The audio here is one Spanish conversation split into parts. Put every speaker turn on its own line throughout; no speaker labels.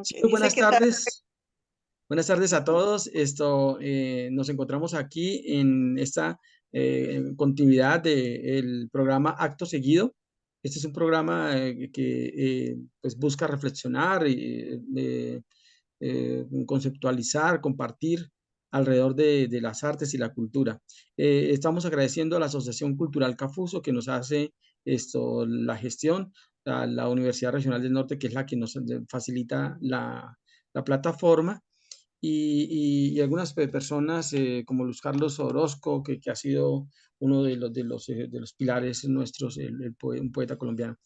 Sí,
aunque
muy
dice
buenas
que está...
tardes. Buenas tardes a todos. Nos encontramos aquí en esta continuidad del programa Acto Seguido. Este es un programa pues busca reflexionar y conceptualizar, compartir alrededor de las artes y la cultura. Estamos agradeciendo a la Asociación Cultural Cafuso que nos hace la gestión, a la Universidad Regional del Norte, que es la que nos facilita la plataforma, y algunas personas como Luis Carlos Orozco, que ha sido uno de los pilares nuestros, un poeta colombiano.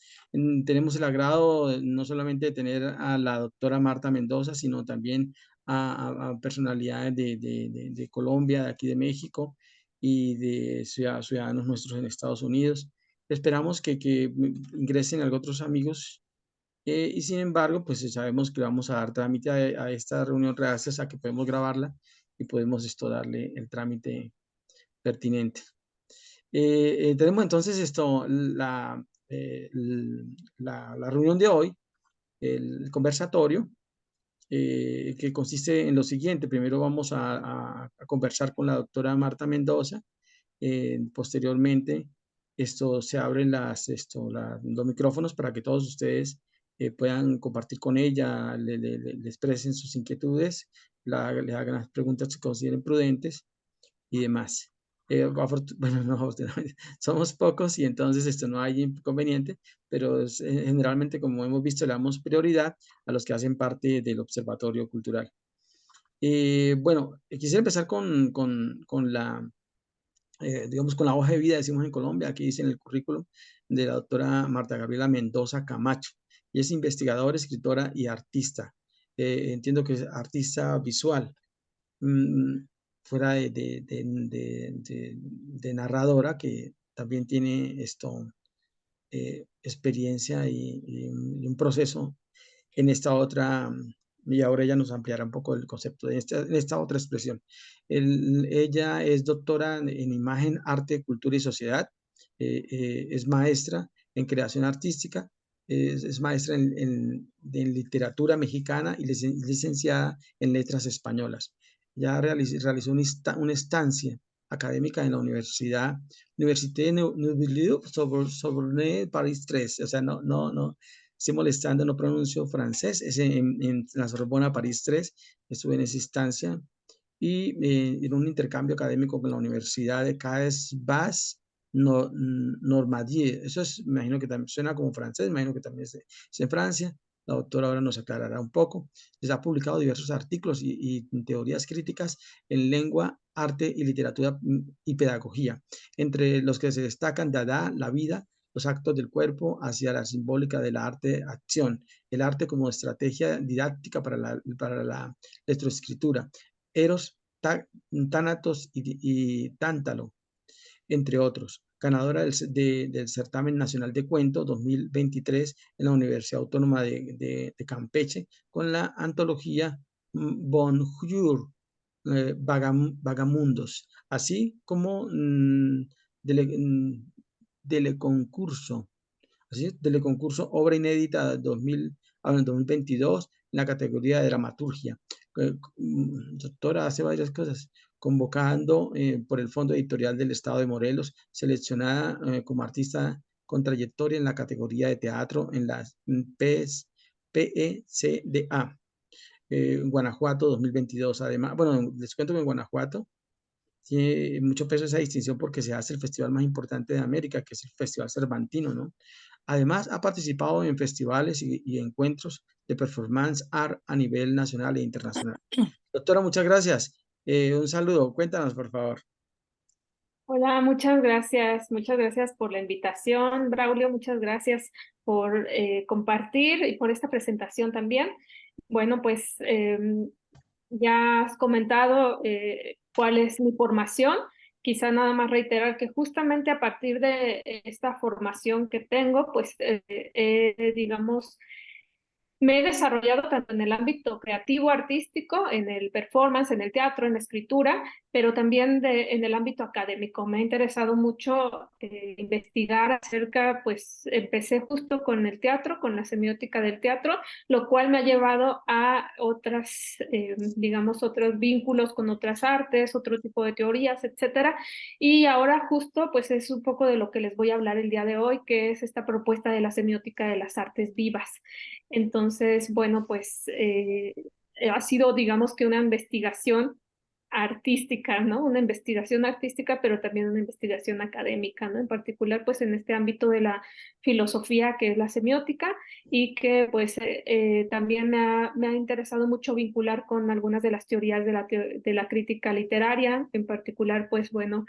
Tenemos el agrado no solamente de tener a la doctora Marta Mendoza, sino también a personalidades de Colombia, de aquí de México y de ciudadanos nuestros en Estados Unidos. Esperamos que ingresen otros amigos, y sin embargo, pues sabemos que vamos a dar trámite a esta reunión gracias a que podemos grabarla y podemos darle el trámite pertinente. Tenemos entonces la reunión de hoy, el conversatorio, que consiste en lo siguiente. Primero vamos a conversar con la doctora Marta Mendoza. Posteriormente, se abren los micrófonos para que todos ustedes puedan compartir con ella, le expresen sus inquietudes, le hagan las preguntas que consideren prudentes y demás. Bueno, no, somos pocos y entonces esto no hay inconveniente, pero generalmente, como hemos visto, le damos prioridad a los que hacen parte del Observatorio Cultural. Bueno, quisiera empezar digamos, con la hoja de vida, decimos en Colombia. Aquí dice en el currículum de la doctora Marta Gabriela Mendoza Camacho, y es investigadora, escritora y artista. Entiendo que es artista visual, mm, fuera de narradora, que también tiene experiencia y un proceso en esta otra, y ahora ella nos ampliará un poco el concepto de en esta otra expresión. Ella es doctora en imagen, arte, cultura y sociedad. Es maestra en creación artística, es maestra en literatura mexicana y licenciada en letras españolas. Ya realizó una estancia académica en la Université Sorbonne París 3. O sea, no estoy molestando, no pronuncio francés. Es en la Sorbona París 3. Estuve en esa instancia y en un intercambio académico con la Universidad de Caes-Bas Normandie. Eso es, me imagino que también suena como francés, me imagino que también es en Francia. La doctora ahora nos aclarará un poco. Les ha publicado diversos artículos y teorías críticas en lengua, arte y literatura y pedagogía, entre los que se destacan Dada, la vida, los actos del cuerpo hacia la simbólica del arte-acción, el arte como estrategia didáctica para la lectoescritura, Eros, Tánatos y Tántalo, entre otros. Ganadora del Certamen Nacional de Cuento 2023 en la Universidad Autónoma de Campeche con la antología Bonjour, Vagamundos, así como Dele, Concurso, así es, Concurso Obra Inédita 2022 en la categoría de dramaturgia. Doctora hace varias cosas, convocando por el Fondo Editorial del Estado de Morelos, seleccionada como artista con trayectoria en la categoría de teatro en las PECDA, Guanajuato 2022. Además, bueno, les cuento que en Guanajuato tiene mucho peso esa distinción porque se hace el festival más importante de América, que es el Festival Cervantino, ¿no? Además, ha participado en festivales y encuentros de performance art a nivel nacional e internacional. Doctora, muchas gracias. Un saludo. Cuéntanos, por favor.
Hola, muchas gracias por la invitación, Braulio, muchas gracias por compartir y por esta presentación también. Bueno, pues ya has comentado cuál es mi formación. Quizá nada más reiterar que justamente a partir de esta formación que tengo, pues digamos, me he desarrollado tanto en el ámbito creativo, artístico, en el performance, en el teatro, en la escritura, pero también en el ámbito académico. Me ha interesado mucho investigar acerca, pues empecé justo con el teatro, con la semiótica del teatro, lo cual me ha llevado a otras, digamos, otros vínculos con otras artes, otro tipo de teorías, etcétera. Y ahora justo, pues es un poco de lo que les voy a hablar el día de hoy, que es esta propuesta de la semiótica de las artes vivas. Entonces, bueno, pues ha sido, digamos que una investigación artística, ¿no? Una investigación artística, pero también una investigación académica, ¿no? En particular, pues en este ámbito de la filosofía, que es la semiótica, y que pues también me ha interesado mucho vincular con algunas de las teorías de la crítica literaria, en particular, pues bueno,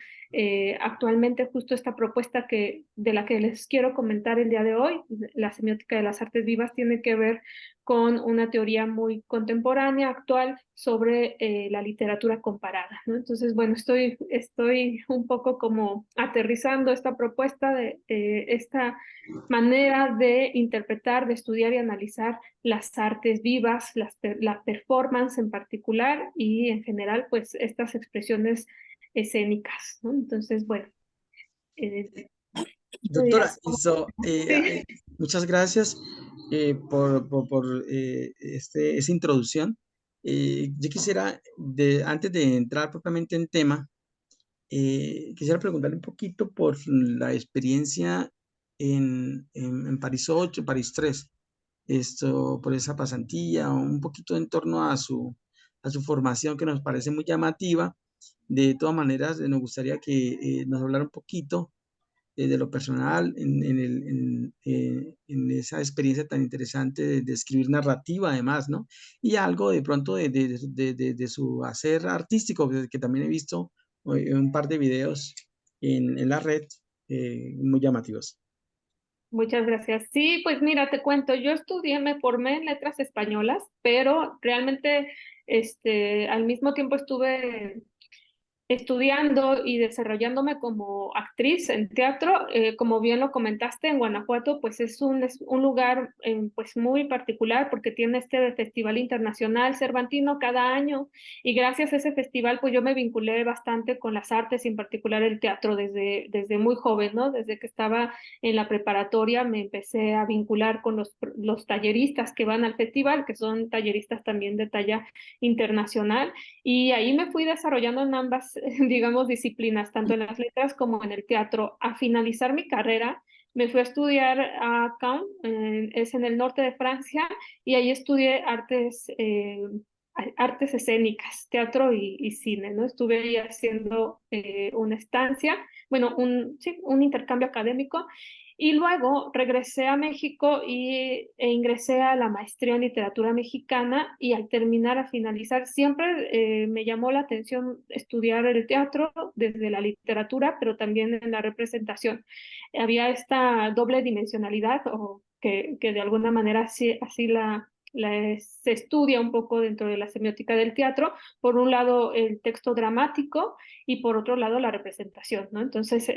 actualmente justo esta propuesta de la que les quiero comentar el día de hoy, la semiótica de las artes vivas, tiene que ver con una teoría muy contemporánea, actual, sobre la literatura comparada, ¿no? Entonces, bueno, estoy un poco como aterrizando esta propuesta de esta manera de interpretar, de estudiar y analizar las artes vivas, la performance en particular y en general, pues estas expresiones escénicas, ¿no? Entonces, bueno, tú
Doctora,
dirás, ¿cómo?
eh,
Sí.
muchas gracias esa introducción. Yo quisiera, antes de entrar propiamente en tema, quisiera preguntarle un poquito por la experiencia en París 8, París 3, por esa pasantía, un poquito en torno a su formación que nos parece muy llamativa. De todas maneras, nos gustaría que nos hablara un poquito de lo personal en esa experiencia tan interesante de escribir narrativa además, ¿no? Y algo de pronto de su hacer artístico, que también he visto un par de videos en la red muy llamativos.
Muchas gracias. Sí, pues mira, te cuento, yo estudié, me formé en letras españolas, pero realmente al mismo tiempo estuve estudiando y desarrollándome como actriz en teatro. Como bien lo comentaste, en Guanajuato, pues es un lugar pues muy particular porque tiene este Festival Internacional Cervantino cada año, y gracias a ese festival pues yo me vinculé bastante con las artes y en particular el teatro desde muy joven, ¿no? Desde que estaba en la preparatoria me empecé a vincular con los talleristas que van al festival, que son talleristas también de talla internacional, y ahí me fui desarrollando en ambas, digamos, disciplinas, tanto en las letras como en el teatro. A finalizar mi carrera, me fui a estudiar a Caen, es en el norte de Francia, y ahí estudié artes escénicas, teatro y cine, ¿no? Estuve ahí haciendo una estancia, bueno, sí, un intercambio académico, y luego regresé a México e ingresé a la maestría en literatura mexicana, y al terminar, a finalizar, siempre me llamó la atención estudiar el teatro desde la literatura, pero también en la representación. Había esta doble dimensionalidad, o que de alguna manera así se estudia un poco dentro de la semiótica del teatro. Por un lado, el texto dramático, y por otro lado la representación, ¿no? Entonces,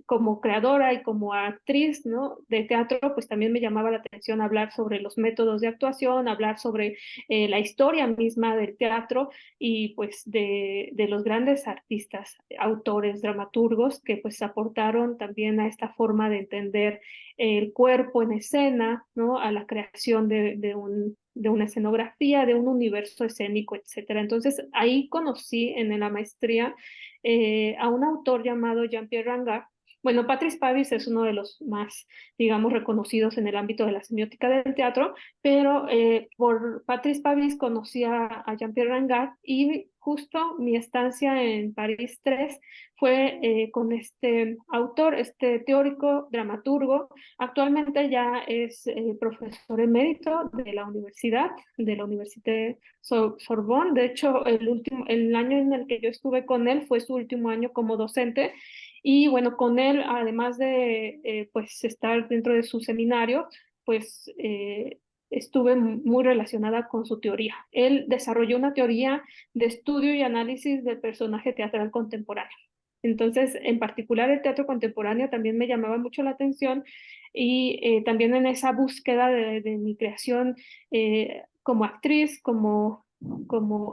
como creadora y como actriz, ¿no? De teatro, pues también me llamaba la atención hablar sobre los métodos de actuación, hablar sobre la historia misma del teatro, y pues de los grandes artistas, autores, dramaturgos que pues aportaron también a esta forma de entender el cuerpo en escena, ¿no? A la creación de una escenografía, de un universo escénico, etcétera. Entonces, ahí conocí en la maestría a un autor llamado Jean-Pierre Rangard. Bueno, Patrice Pavis es uno de los más, digamos, reconocidos en el ámbito de la semiótica del teatro, pero por Patrice Pavis conocí a Jean-Pierre Rangard, y justo mi estancia en París 3 fue con este autor, este teórico, dramaturgo. Actualmente ya es profesor emérito de la Université Sorbonne. De hecho, el año en el que yo estuve con él fue su último año como docente. Y bueno, con él, además de pues estar dentro de su seminario, pues estuve muy relacionada con su teoría. Él desarrolló una teoría de estudio y análisis del personaje teatral contemporáneo. Entonces, en particular el teatro contemporáneo también me llamaba mucho la atención y también en esa búsqueda de mi creación como actriz, como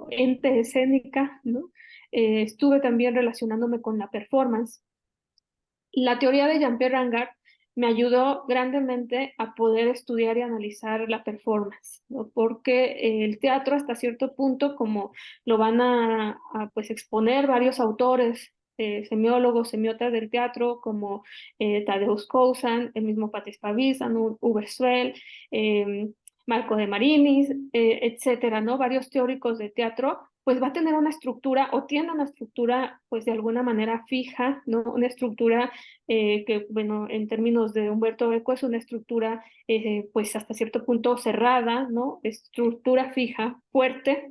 ente escénica, ¿no? Estuve también relacionándome con la performance. La teoría de Jean-Pierre Rangard me ayudó grandemente a poder estudiar y analizar la performance, ¿no? Porque el teatro hasta cierto punto, como lo van pues exponer varios autores, semiólogos, semiotas del teatro, como Tadeusz Kouzan, el mismo Patrice Pavizan, Uwe Schwell, eh, Marco de Marinis, etcétera, ¿no? Varios teóricos de teatro, pues va a tener una estructura o tiene una estructura, pues de alguna manera fija, ¿no? Una estructura que, bueno, en términos de Humberto Eco es una estructura, pues hasta cierto punto cerrada, ¿no? Estructura fija, fuerte,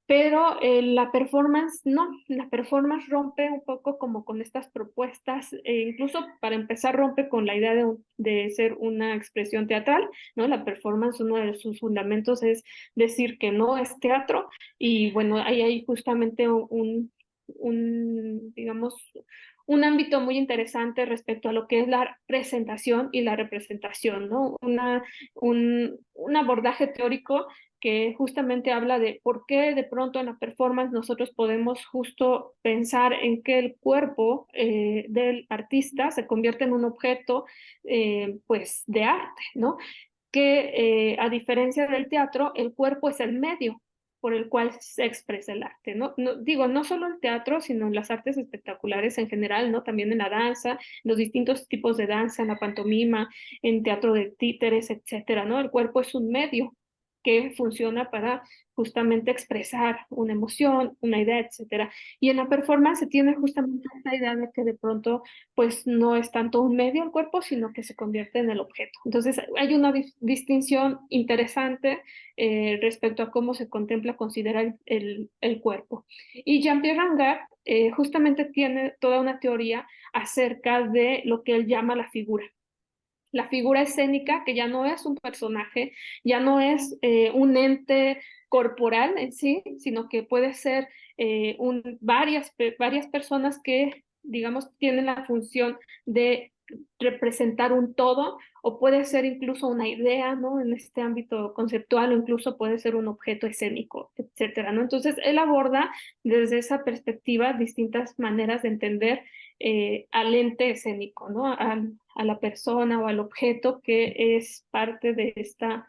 pero la performance no, la performance rompe un poco como con estas propuestas, incluso para empezar rompe con la idea de ser una expresión teatral, ¿no? La performance, uno de sus fundamentos es decir que no es teatro y bueno, ahí hay justamente digamos, un ámbito muy interesante respecto a lo que es la presentación y la representación, ¿no? Un abordaje teórico que justamente habla de por qué de pronto en la performance nosotros podemos justo pensar en que el cuerpo del artista se convierte en un objeto pues de arte, ¿no? Que a diferencia del teatro, el cuerpo es el medio por el cual se expresa el arte, ¿no? Digo, no solo el teatro, sino en las artes espectaculares en general, ¿no? También en la danza, los distintos tipos de danza, en la pantomima, en teatro de títeres, etcétera, ¿no? El cuerpo es un medio que funciona para justamente expresar una emoción, una idea, etcétera. Y en la performance se tiene justamente esta idea de que de pronto pues no es tanto un medio el cuerpo, sino que se convierte en el objeto. Entonces hay una distinción interesante respecto a cómo se contempla, considera el cuerpo. Y Jean-Pierre Rangard justamente tiene toda una teoría acerca de lo que él llama la figura escénica, que ya no es un personaje, ya no es un ente corporal en sí, sino que puede ser varias personas que, digamos, tienen la función de representar un todo, o puede ser incluso una idea, ¿no? En este ámbito conceptual, o incluso puede ser un objeto escénico, etcétera, ¿no? Entonces, él aborda desde esa perspectiva distintas maneras de entender al ente escénico, ¿no? A la persona o al objeto que es parte de esta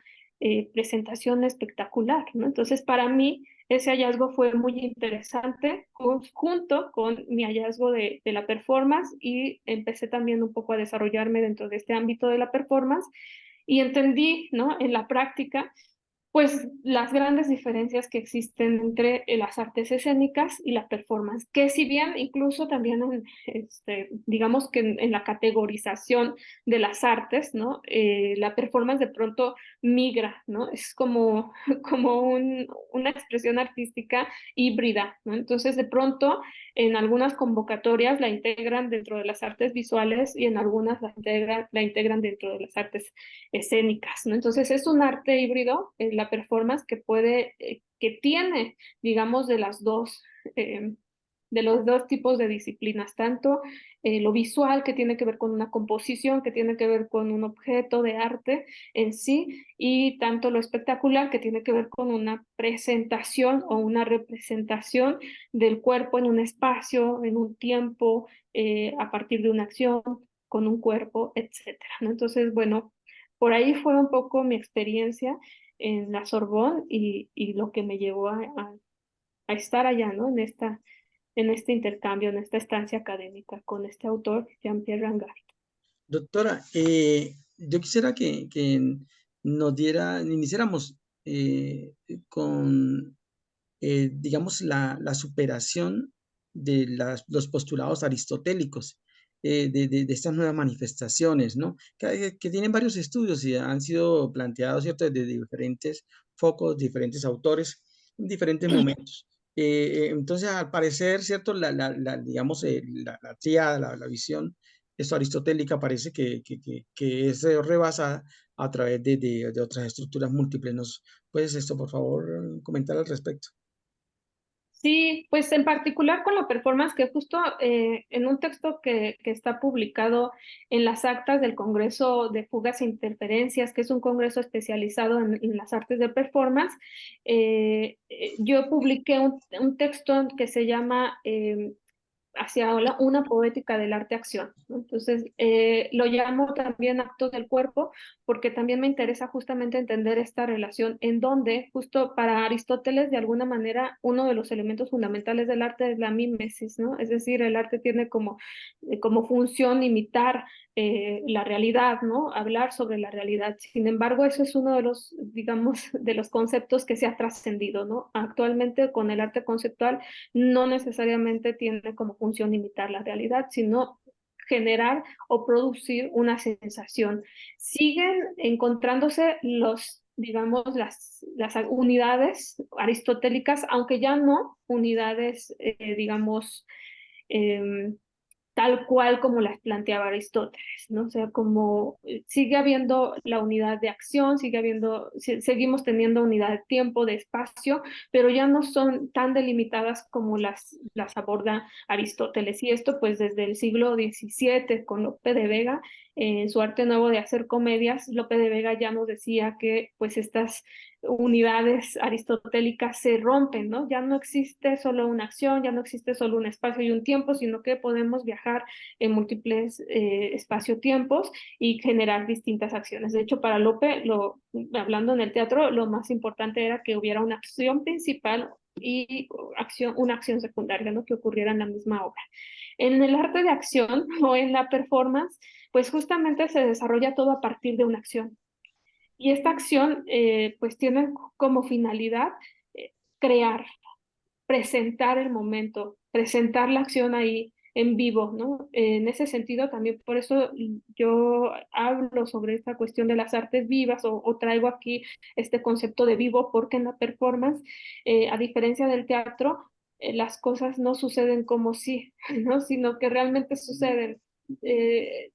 presentación espectacular, ¿no? Entonces, para mí, ese hallazgo fue muy interesante junto con mi hallazgo de la performance y empecé también un poco a desarrollarme dentro de este ámbito de la performance y entendí, ¿no? En la práctica pues las grandes diferencias que existen entre las artes escénicas y la performance, que si bien incluso también digamos que en la categorización de las artes, ¿no? La performance de pronto migra, ¿no? Es como, como una expresión artística híbrida, ¿no? Entonces de pronto en algunas convocatorias la integran dentro de las artes visuales y en algunas la integran dentro de las artes escénicas, ¿no? Entonces es un arte híbrido, la performance que puede, que tiene, digamos, eh, de los dos tipos de disciplinas, tanto lo visual que tiene que ver con una composición, que tiene que ver con un objeto de arte en sí, y tanto lo espectacular que tiene que ver con una presentación o una representación del cuerpo en un espacio, en un tiempo, a partir de una acción, con un cuerpo, etcétera, ¿no? Entonces, bueno, por ahí fue un poco mi experiencia en la Sorbonne y lo que me llevó a estar allá, ¿no? En este intercambio, en esta estancia académica con este autor, Jean-Pierre Rangard.
Doctora, yo quisiera que iniciáramos con, digamos, la superación de los postulados aristotélicos, de estas nuevas manifestaciones, ¿no? Que tienen varios estudios y han sido planteados, ¿cierto?, desde diferentes focos, diferentes autores, en diferentes momentos. Entonces, al parecer, ¿cierto?, digamos, la tríada, la visión esto aristotélica parece que es rebasada a través de otras estructuras múltiples. ¿Nos puedes esto, por favor, comentar al respecto?
Sí, pues en particular con la performance, que justo en un texto que está publicado en las actas del Congreso de Fugas e Interferencias, que es un congreso especializado en las artes de performance, yo publiqué un texto que se llama hacia una poética del arte-acción, ¿no? Entonces, lo llamo también acto del cuerpo, porque también me interesa justamente entender esta relación en donde, justo para Aristóteles, de alguna manera, uno de los elementos fundamentales del arte es la mímesis, ¿no? Es decir, el arte tiene como función imitar la realidad, ¿no? Hablar sobre la realidad. Sin embargo, eso es uno de los, digamos, de los conceptos que se ha trascendido, ¿no? Actualmente con el arte conceptual no necesariamente tiene como función imitar la realidad, sino generar o producir una sensación. Siguen encontrándose digamos, las unidades aristotélicas, aunque ya no unidades, digamos, eh, tal cual como las planteaba Aristóteles, ¿no? O sea, como sigue habiendo la unidad de acción, sigue habiendo, seguimos teniendo unidad de tiempo, de espacio, pero ya no son tan delimitadas como las aborda Aristóteles. Y esto pues desde el siglo XVII con Lope de Vega, en su arte nuevo de hacer comedias, Lope de Vega ya nos decía que pues estas unidades aristotélicas se rompen, ¿no? Ya no existe solo una acción, ya no existe solo un espacio y un tiempo, sino que podemos viajar en múltiples espacio-tiempos y generar distintas acciones. De hecho, para Lope, hablando en el teatro, lo más importante era que hubiera una acción principal y una acción secundaria, ¿no? Que ocurriera en la misma obra. En el arte de acción o en la performance, pues justamente se desarrolla todo a partir de una acción. Y esta acción pues tiene como finalidad crear, presentar el momento, presentar la acción ahí en vivo, ¿no? En ese sentido también por eso yo hablo sobre esta cuestión de las artes vivas o traigo aquí este concepto de vivo porque en la performance, a diferencia del teatro, las cosas no suceden como sí, ¿no? Sino que realmente suceden.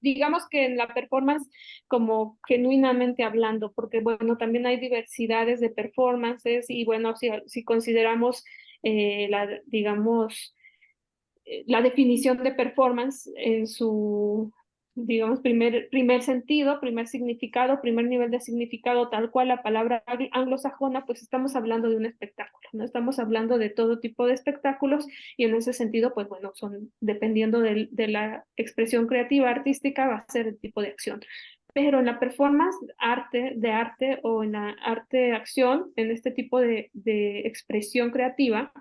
Digamos que en la performance como genuinamente hablando, porque bueno, también hay diversidades de performances y bueno, si consideramos digamos, la definición de performance en su, digamos, primer sentido, primer significado, primer nivel de significado, tal cual la palabra anglosajona, pues estamos hablando de un espectáculo, ¿no? Estamos hablando de todo tipo de espectáculos y en ese sentido, pues bueno, son, dependiendo de la expresión creativa, artística, va a ser el tipo de acción. Pero en la performance de arte o en la arte de acción, en este tipo de expresión creativa,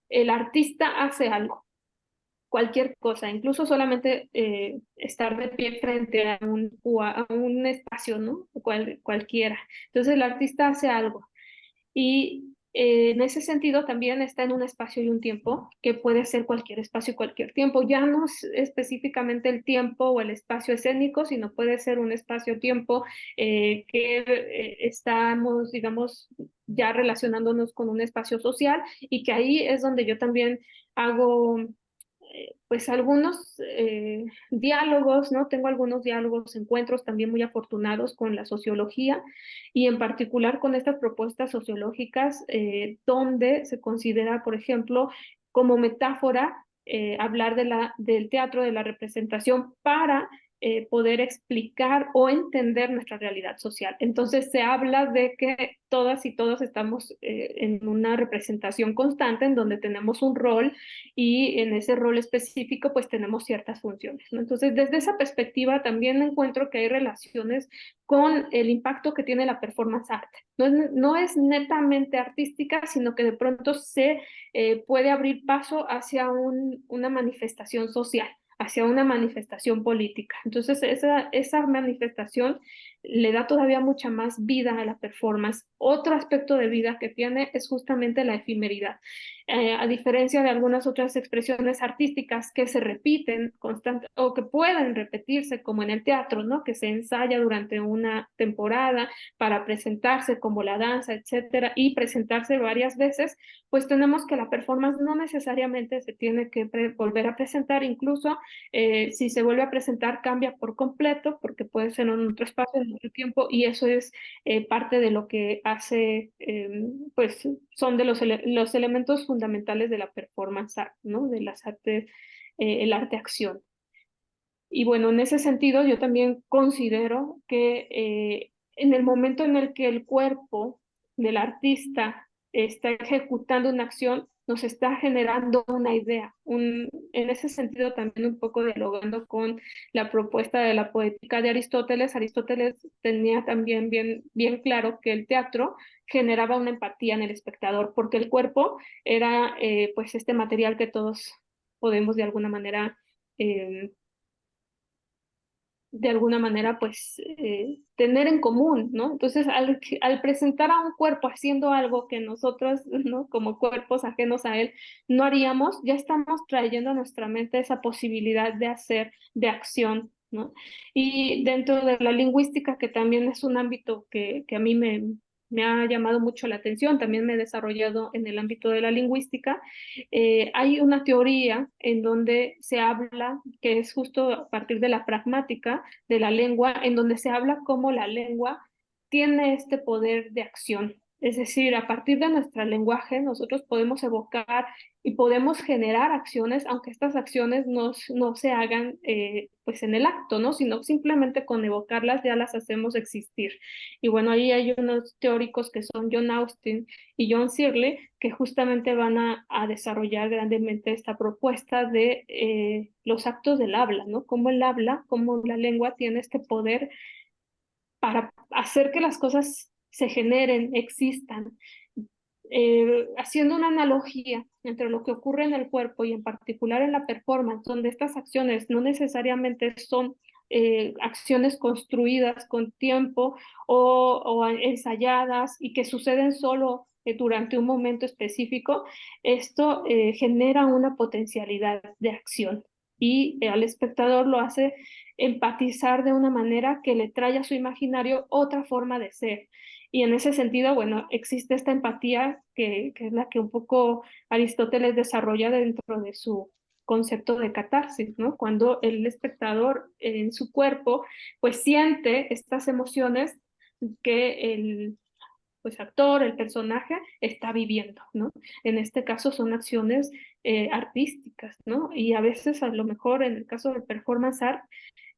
el artista hace algo, cualquier cosa, incluso solamente estar de pie frente a un espacio, ¿no? Cualquiera. Entonces el artista hace algo y en ese sentido también está en un espacio y un tiempo que puede ser cualquier espacio y cualquier tiempo. Ya no es específicamente el tiempo o el espacio escénico, sino puede ser un espacio-tiempo que estamos, digamos, ya relacionándonos con un espacio social y que ahí es donde yo también hago pues algunos diálogos, ¿no? Tengo algunos diálogos, encuentros también muy afortunados con la sociología y en particular con estas propuestas sociológicas donde se considera, por ejemplo, como metáfora hablar del teatro, de la representación para poder explicar o entender nuestra realidad social. Entonces se habla de que todas y todos estamos en una representación constante en donde tenemos un rol y en ese rol específico pues tenemos ciertas funciones, ¿no? Entonces desde esa perspectiva también encuentro que hay relaciones con el impacto que tiene la performance art. No es netamente artística, sino que de pronto se puede abrir paso hacia una manifestación social, hacia una manifestación política. Entonces, esa manifestación le da todavía mucha más vida a la performance. Otro aspecto de vida que tiene es justamente la efemeridad. A diferencia de algunas otras expresiones artísticas que se repiten constante, o que pueden repetirse, como en el teatro, ¿no? Que se ensaya durante una temporada para presentarse como la danza, etcétera, y presentarse varias veces, pues tenemos que la performance no necesariamente se tiene que volver a presentar, incluso si se vuelve a presentar cambia por completo, porque puede ser en otro espacio, mucho tiempo y eso es parte de lo que hace, pues son de los elementos fundamentales de la performance art, ¿no? De las artes, el arte-acción. Y bueno, en ese sentido yo también considero que en el momento en el que el cuerpo del artista está ejecutando una acción, nos está generando una idea. En ese sentido también un poco dialogando con la propuesta de la poética de Aristóteles. Aristóteles tenía también bien claro que el teatro generaba una empatía en el espectador, porque el cuerpo era pues este material que todos podemos eh, de alguna manera, pues, tener en común, ¿no? Entonces, al presentar a un cuerpo haciendo algo que nosotros, ¿no? Como cuerpos ajenos a él, no haríamos, ya estamos trayendo a nuestra mente esa posibilidad de hacer, de acción, ¿no? Y dentro de la lingüística, que también es un ámbito que a mí me ha llamado mucho la atención, también me he desarrollado en el ámbito de la lingüística, hay una teoría en donde se habla, que es justo a partir de la pragmática de la lengua, en donde se habla cómo la lengua tiene este poder de acción. Es decir, a partir de nuestro lenguaje nosotros podemos evocar y podemos generar acciones, aunque estas acciones no se hagan pues en el acto, ¿no? Sino simplemente con evocarlas ya las hacemos existir. Y bueno, ahí hay unos teóricos que son John Austin y John Searle, que justamente van a desarrollar grandemente esta propuesta de los actos del habla, ¿no? Cómo el habla, cómo la lengua tiene este poder para hacer que las cosas se generen, existan. Haciendo una analogía entre lo que ocurre en el cuerpo y en particular en la performance, donde estas acciones no necesariamente son acciones construidas con tiempo o ensayadas y que suceden solo durante un momento específico, esto genera una potencialidad de acción y al espectador lo hace empatizar de una manera que le trae a su imaginario otra forma de ser. Y en ese sentido, bueno, existe esta empatía que es la que un poco Aristóteles desarrolla dentro de su concepto de catarsis, ¿no? Cuando el espectador en su cuerpo, pues siente estas emociones que el pues actor, el personaje está viviendo, ¿no? En este caso son acciones artísticas, ¿no? Y a veces a lo mejor en el caso del performance art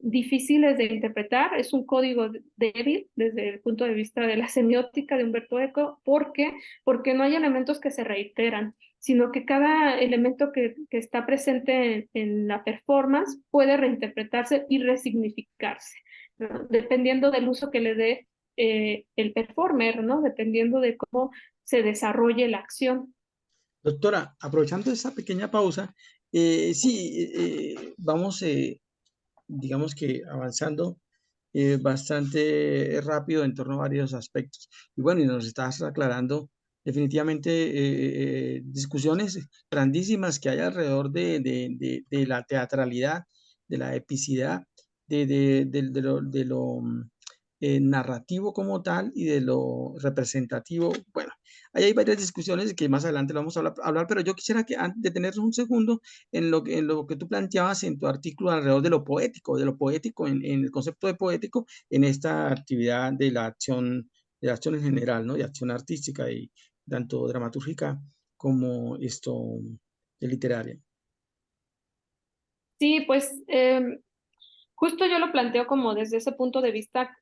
difíciles de interpretar, es un código débil desde el punto de vista de la semiótica de Humberto Eco, porque no hay elementos que se reiteran, sino que cada elemento que está presente en la performance puede reinterpretarse y resignificarse, ¿no? Dependiendo del uso que le dé el performer, ¿no? Dependiendo de cómo se desarrolle la acción.
Doctora, aprovechando esta pequeña pausa, sí, vamos, digamos que avanzando bastante rápido en torno a varios aspectos. Y bueno, y nos estás aclarando definitivamente discusiones grandísimas que hay alrededor de la teatralidad, de la epicidad, de lo narrativo como tal y de lo representativo. Bueno, ahí hay varias discusiones que más adelante lo vamos a hablar, pero yo quisiera que antes de tener un segundo en lo que tú planteabas en tu artículo alrededor de lo poético en el concepto de poético en esta actividad de la acción en general, ¿no? De acción artística y tanto dramatúrgica como esto de literaria.
Sí, pues justo yo lo planteo como desde ese punto de vista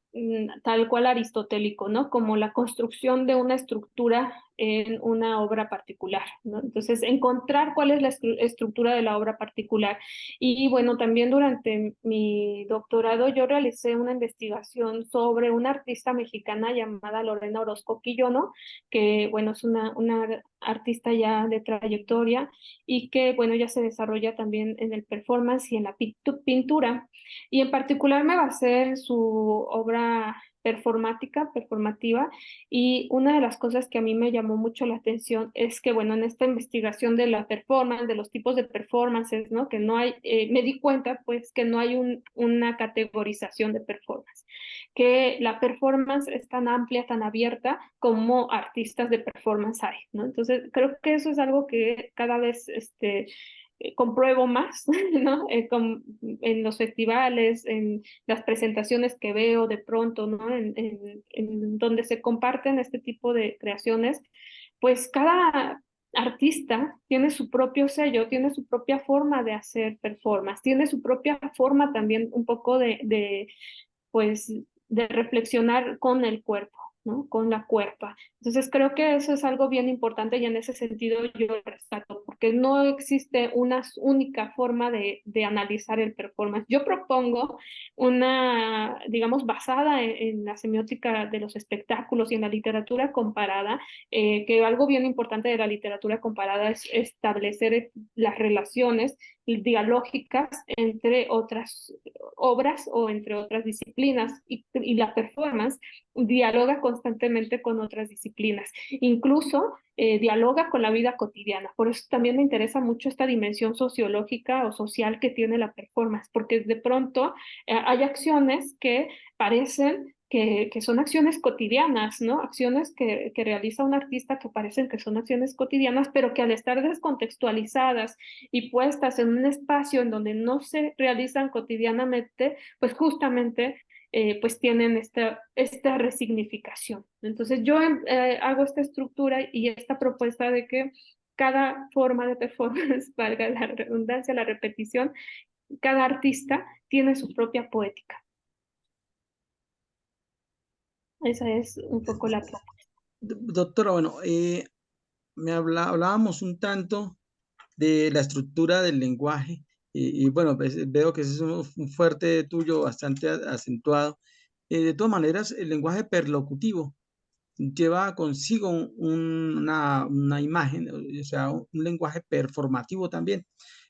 tal cual aristotélico, ¿no? Como la construcción de una estructura en una obra particular, ¿no? Entonces, encontrar cuál es la estructura de la obra particular. Y bueno, también durante mi doctorado yo realicé una investigación sobre una artista mexicana llamada Lorena Orozco Quillono, que bueno, es una artista ya de trayectoria y que bueno, ya se desarrolla también en el performance y en la pintura. Y en particular me basé en su obra performativa, y una de las cosas que a mí me llamó mucho la atención es que, bueno, en esta investigación de la performance, de los tipos de performances, ¿no? Que no hay, me di cuenta, pues, que no hay una categorización de performance, que la performance es tan amplia, tan abierta como artistas de performance hay, ¿no? Entonces, creo que eso es algo que cada vez, compruebo más, ¿no? En los festivales, en las presentaciones que veo de pronto, ¿no? En donde se comparten este tipo de creaciones, pues cada artista tiene su propio sello, tiene su propia forma de hacer performance, tiene su propia forma también un poco pues, de reflexionar con el cuerpo, ¿no? Con la cuerpa. Entonces creo que eso es algo bien importante y en ese sentido yo lo rescato, porque no existe una única forma de analizar el performance. Yo propongo una, digamos, basada en la semiótica de los espectáculos y en la literatura comparada, que algo bien importante de la literatura comparada es establecer las relaciones dialógicas entre otras obras o entre otras disciplinas y la performance dialoga constantemente con otras disciplinas, incluso dialoga con la vida cotidiana. Por eso también me interesa mucho esta dimensión sociológica o social que tiene la performance, porque de pronto hay acciones que parecen que son acciones cotidianas, ¿no? Acciones que realiza un artista que parecen que son acciones cotidianas, pero que al estar descontextualizadas y puestas en un espacio en donde no se realizan cotidianamente, pues justamente pues tienen esta resignificación. Entonces yo hago esta estructura y esta propuesta de que cada forma de performance, valga la redundancia, la repetición, cada artista tiene su propia poética. Esa es un poco la propuesta.
Doctora, bueno, hablábamos un tanto de la estructura del lenguaje y bueno, pues, veo que ese es un fuerte tuyo bastante acentuado. De todas maneras, el lenguaje perlocutivo lleva consigo una imagen, o sea, un lenguaje performativo también.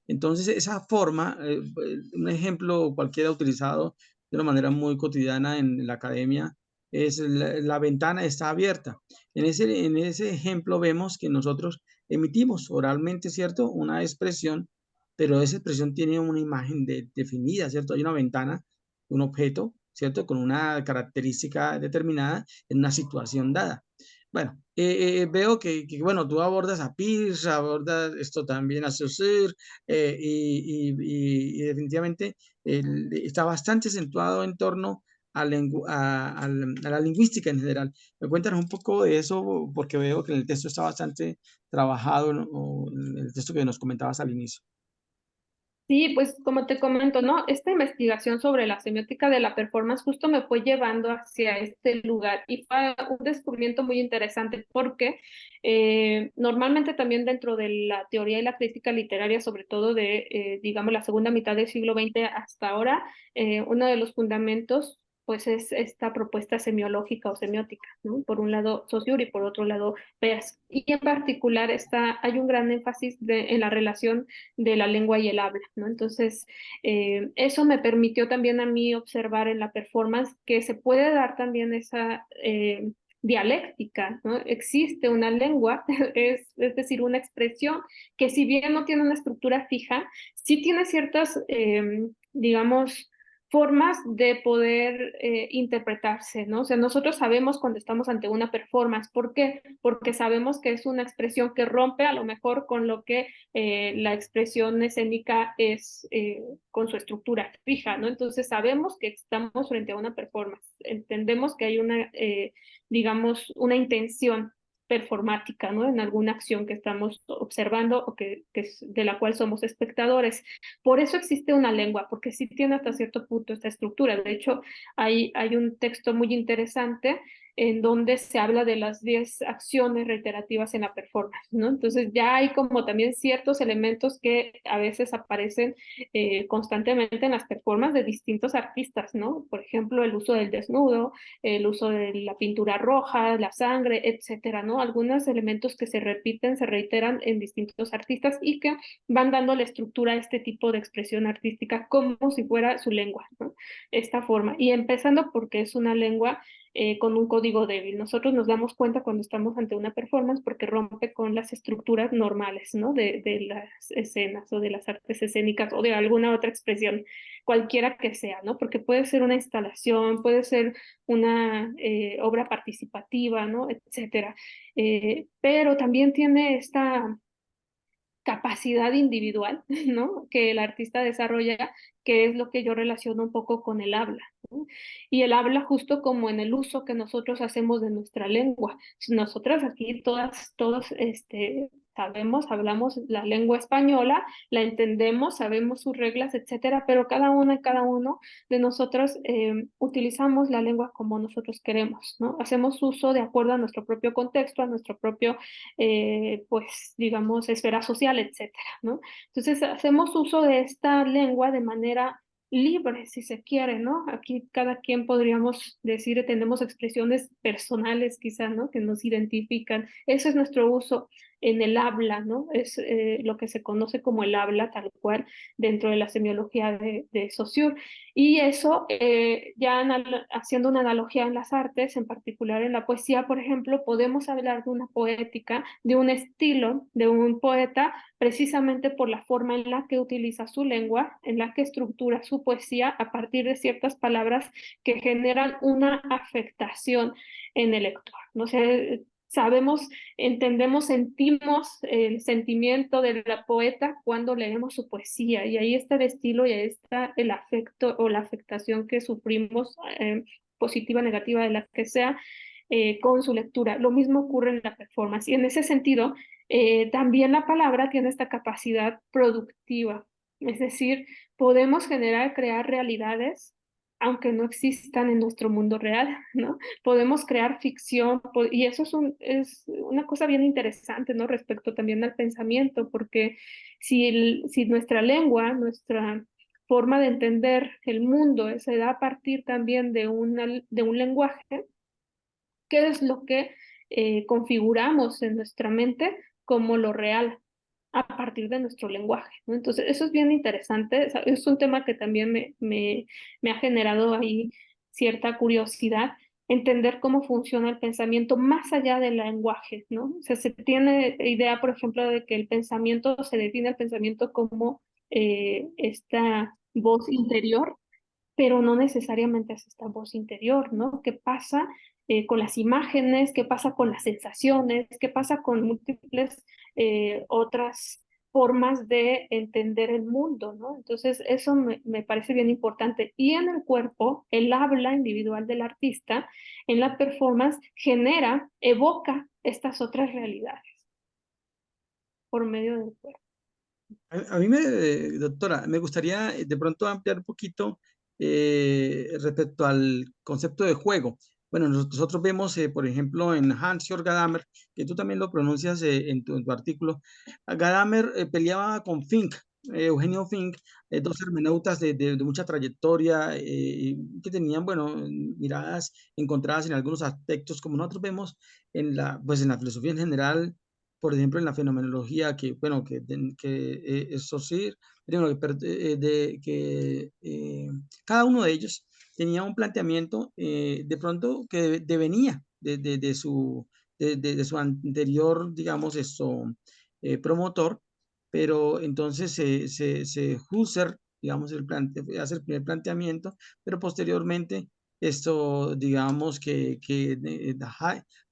Entonces, esa forma, un ejemplo cualquiera utilizado de una manera muy cotidiana en la academia, es la ventana está abierta. En ese ejemplo vemos que nosotros emitimos oralmente, ¿cierto? Una expresión, pero esa expresión tiene una imagen definida, ¿cierto? Hay una ventana, un objeto, ¿cierto? Con una característica determinada en una situación dada. Bueno, veo bueno, tú abordas a Peirce, abordas esto también a Saussure, y definitivamente está bastante acentuado en torno a la lingüística en general. Me cuéntanos un poco de eso, porque veo que el texto está bastante trabajado, ¿no? O el texto que nos comentabas al inicio.
Sí, pues como te comento, ¿no? Esta investigación sobre la semiótica de la performance justo me fue llevando hacia este lugar y fue un descubrimiento muy interesante porque normalmente también dentro de la teoría y la crítica literaria, sobre todo digamos, la segunda mitad del siglo XX hasta ahora, uno de los fundamentos pues es esta propuesta semiológica o semiótica, ¿no? Por un lado Saussure y por otro lado Peirce. Y en particular hay un gran énfasis en la relación de la lengua y el habla, ¿no? Entonces, eso me permitió también a mí observar en la performance que se puede dar también esa dialéctica, ¿no? Existe una lengua, es decir, una expresión que si bien no tiene una estructura fija, sí tiene ciertas, digamos, formas de poder interpretarse, ¿no? O sea, nosotros sabemos cuando estamos ante una performance, ¿por qué? Porque sabemos que es una expresión que rompe a lo mejor con lo que la expresión escénica es con su estructura fija, ¿no? Entonces sabemos que estamos frente a una performance, entendemos que hay digamos, una intención performática, ¿no? En alguna acción que estamos observando o de la cual somos espectadores. Por eso existe una lengua, porque sí tiene hasta cierto punto esta estructura. De hecho, hay un texto muy interesante en donde se habla de las 10 acciones reiterativas en la performance, ¿no? Entonces ya hay como también ciertos elementos que a veces aparecen constantemente en las performances de distintos artistas, ¿no? Por ejemplo, el uso del desnudo, el uso de la pintura roja, la sangre, etcétera, ¿no? Algunos elementos que se repiten, se reiteran en distintos artistas y que van dando la estructura a este tipo de expresión artística como si fuera su lengua, ¿no? Esta forma. Y empezando porque es una lengua con un código débil. Nosotros nos damos cuenta cuando estamos ante una performance porque rompe con las estructuras normales, ¿no? De las escenas o de las artes escénicas o de alguna otra expresión, cualquiera que sea, ¿no? Porque puede ser una instalación, puede ser una obra participativa, ¿no? Etcétera. Pero también tiene capacidad individual, ¿no? Que el artista desarrolla, que es lo que yo relaciono un poco con el habla, ¿no? Y el habla justo como en el uso que nosotros hacemos de nuestra lengua. Nosotras aquí todos, sabemos, hablamos la lengua española, la entendemos, sabemos sus reglas, etcétera, pero cada una y cada uno de nosotros utilizamos la lengua como nosotros queremos, ¿no? Hacemos uso de acuerdo a nuestro propio contexto, a nuestro propio pues digamos, esfera social, etcétera, ¿no? Entonces, hacemos uso de esta lengua de manera libre, si se quiere, ¿no? Aquí cada quien podríamos decir, tenemos expresiones personales quizá, ¿no? Que nos identifican. Ese es nuestro uso en el habla, ¿no? Es lo que se conoce como el habla tal cual dentro de la semiología de Saussure. Y eso, ya haciendo una analogía en las artes, en particular en la poesía, por ejemplo, podemos hablar de una poética, de un estilo, de un poeta, precisamente por la forma en la que utiliza su lengua, en la que estructura su poesía a partir de ciertas palabras que generan una afectación en el lector. No sé, sabemos, entendemos, sentimos el sentimiento de la poeta cuando leemos su poesía y ahí está el estilo y ahí está el afecto o la afectación que sufrimos, positiva, negativa, de la que sea, con su lectura. Lo mismo ocurre en la performance y en ese sentido también la palabra tiene esta capacidad productiva, es decir, podemos generar, crear realidades aunque no existan en nuestro mundo real, ¿no? Podemos crear ficción, y eso es una cosa bien interesante, ¿no? Respecto también al pensamiento, porque si nuestra lengua, nuestra forma de entender el mundo se da a partir también de un lenguaje, ¿qué es lo que configuramos en nuestra mente como lo real a partir de nuestro lenguaje, ¿no? Entonces, eso es bien interesante, es un tema que también me ha generado ahí cierta curiosidad, entender cómo funciona el pensamiento más allá del lenguaje, ¿no? O sea, se tiene idea, por ejemplo, de que el pensamiento, se define el pensamiento como esta voz interior, pero no necesariamente es esta voz interior, ¿no? ¿Qué pasa con las imágenes? ¿Qué pasa con las sensaciones? ¿Qué pasa con múltiples otras formas de entender el mundo, ¿no? Entonces, eso me parece bien importante. Y en el cuerpo, el habla individual del artista, en la performance, genera, evoca estas otras realidades por medio del cuerpo.
A mí, doctora, me gustaría de pronto ampliar un poquito respecto al concepto de juego. Bueno, nosotros vemos, por ejemplo, en Hans-Jörg Gadamer, que tú también lo pronuncias en tu artículo, Gadamer peleaba con Fink, Eugenio Fink, dos hermeneutas de mucha trayectoria, que tenían, bueno, miradas encontradas en algunos aspectos, como nosotros vemos pues en la filosofía en general, por ejemplo, en la fenomenología, que, bueno, que es Saussure, pero cada uno de ellos tenía un planteamiento de pronto que devenía de su anterior, digamos, promotor, pero entonces Husserl, digamos, hace el primer planteamiento, pero posteriormente digamos,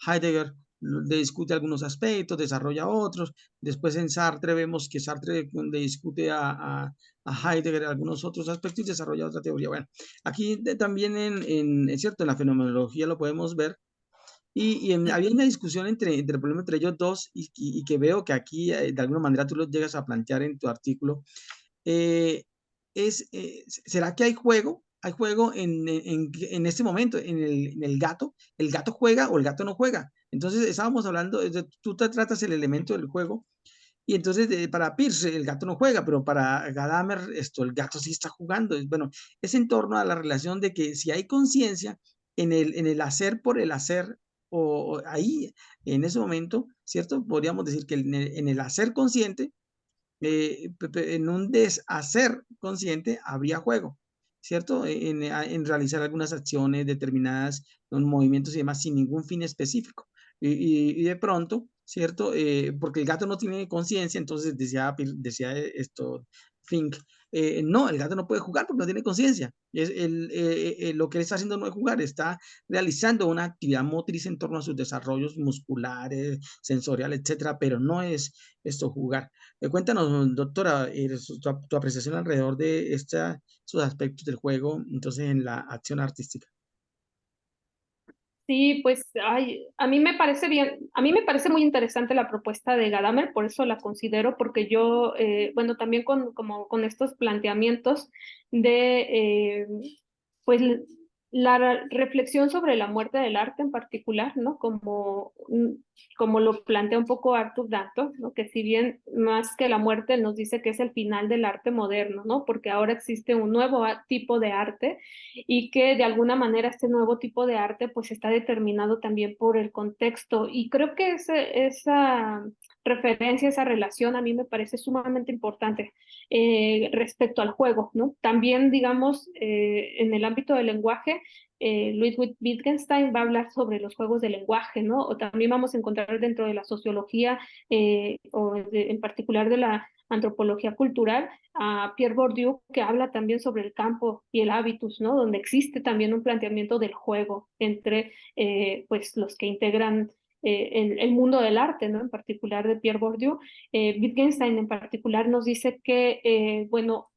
Heidegger le discute algunos aspectos, desarrolla otros. Después en Sartre vemos que Sartre le discute a Heidegger algunos otros aspectos y desarrolla otra teoría. Bueno, aquí también es cierto, en la fenomenología lo podemos ver. Había una discusión entre el problema entre ellos dos y que veo que aquí de alguna manera tú lo llegas a plantear en tu artículo. Eh, ¿Será que hay juego? Hay juego en este momento, en el gato. ¿El gato juega o el gato no juega? Entonces estábamos hablando, tú te tratas el elemento del juego y entonces para Peirce el gato no juega, pero para Gadamer el gato sí está jugando. Bueno, es en torno a la relación de que si hay conciencia en el hacer por el hacer, o ahí, en ese momento, ¿cierto? Podríamos decir que en el hacer consciente en un deshacer consciente habría juego, ¿cierto? En realizar algunas acciones determinadas, movimientos y demás sin ningún fin específico. Y de pronto, ¿cierto? Porque el gato no tiene conciencia, entonces decía esto Fink, no, el gato no puede jugar porque no tiene conciencia. Lo que él está haciendo no es jugar, está realizando una actividad motriz en torno a sus desarrollos musculares, sensoriales, etcétera, pero no es esto jugar. Cuéntanos, doctora, tu apreciación alrededor de estos aspectos del juego, entonces en la acción artística.
Sí, pues ay, a mí me parece bien, a mí me parece muy interesante la propuesta de Gadamer, por eso la considero, porque yo, bueno, también como con estos planteamientos de, pues, la reflexión sobre la muerte del arte en particular, ¿no? Como lo plantea un poco Arthur Danto, ¿no? Que si bien más que la muerte nos dice que es el final del arte moderno, ¿no? Porque ahora existe un nuevo tipo de arte y que de alguna manera este nuevo tipo de arte pues está determinado también por el contexto y creo que esa referencia, esa relación a mí me parece sumamente importante respecto al juego, ¿no? También, digamos, en el ámbito del lenguaje, Ludwig Wittgenstein va a hablar sobre los juegos de lenguaje, ¿no? O también vamos a encontrar dentro de la sociología en particular de la antropología cultural, a Pierre Bourdieu, que habla también sobre el campo y el hábitus, ¿no? Donde existe también un planteamiento del juego entre pues los que integran el mundo del arte, ¿no? En particular de Pierre Bourdieu. Wittgenstein en particular nos dice que, bueno,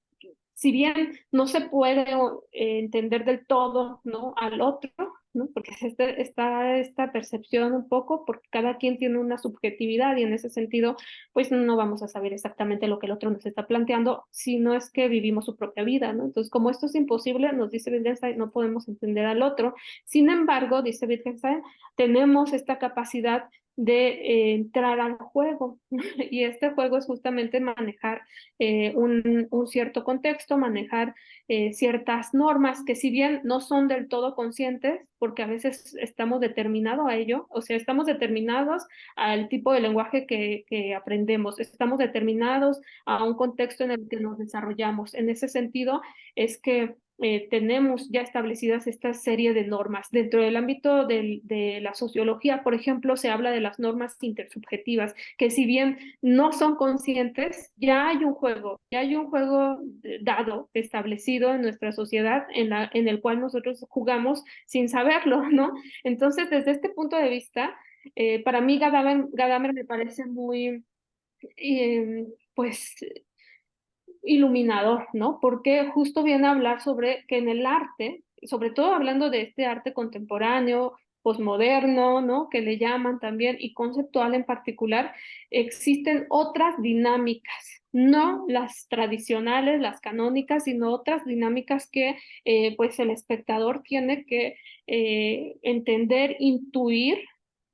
si bien no se puede entender del todo, ¿no? Al otro, ¿no? Porque está esta percepción un poco, porque cada quien tiene una subjetividad y en ese sentido, pues no vamos a saber exactamente lo que el otro nos está planteando, si no es que vivimos su propia vida, ¿no? Entonces, como esto es imposible, nos dice Wittgenstein, no podemos entender al otro. Sin embargo, dice Wittgenstein, tenemos esta capacidad de entrar al juego y este juego es justamente manejar un cierto contexto, manejar ciertas normas que si bien no son del todo conscientes, porque a veces estamos determinados a ello, o sea, estamos determinados al tipo de lenguaje que aprendemos, estamos determinados a un contexto en el que nos desarrollamos. En ese sentido, es que tenemos ya establecidas esta serie de normas. Dentro del ámbito de la sociología, por ejemplo, se habla de las normas intersubjetivas, que si bien no son conscientes, ya hay un juego dado, establecido en nuestra sociedad en el cual nosotros jugamos sin saberlo, ¿no? Entonces, desde este punto de vista, para mí Gadamer me parece muy, pues, iluminador, ¿no? Porque justo viene a hablar sobre que en el arte, sobre todo hablando de este arte contemporáneo, posmoderno, ¿no? Que le llaman también, y conceptual en particular, existen otras dinámicas, no las tradicionales, las canónicas, sino otras dinámicas que pues el espectador tiene que entender, intuir,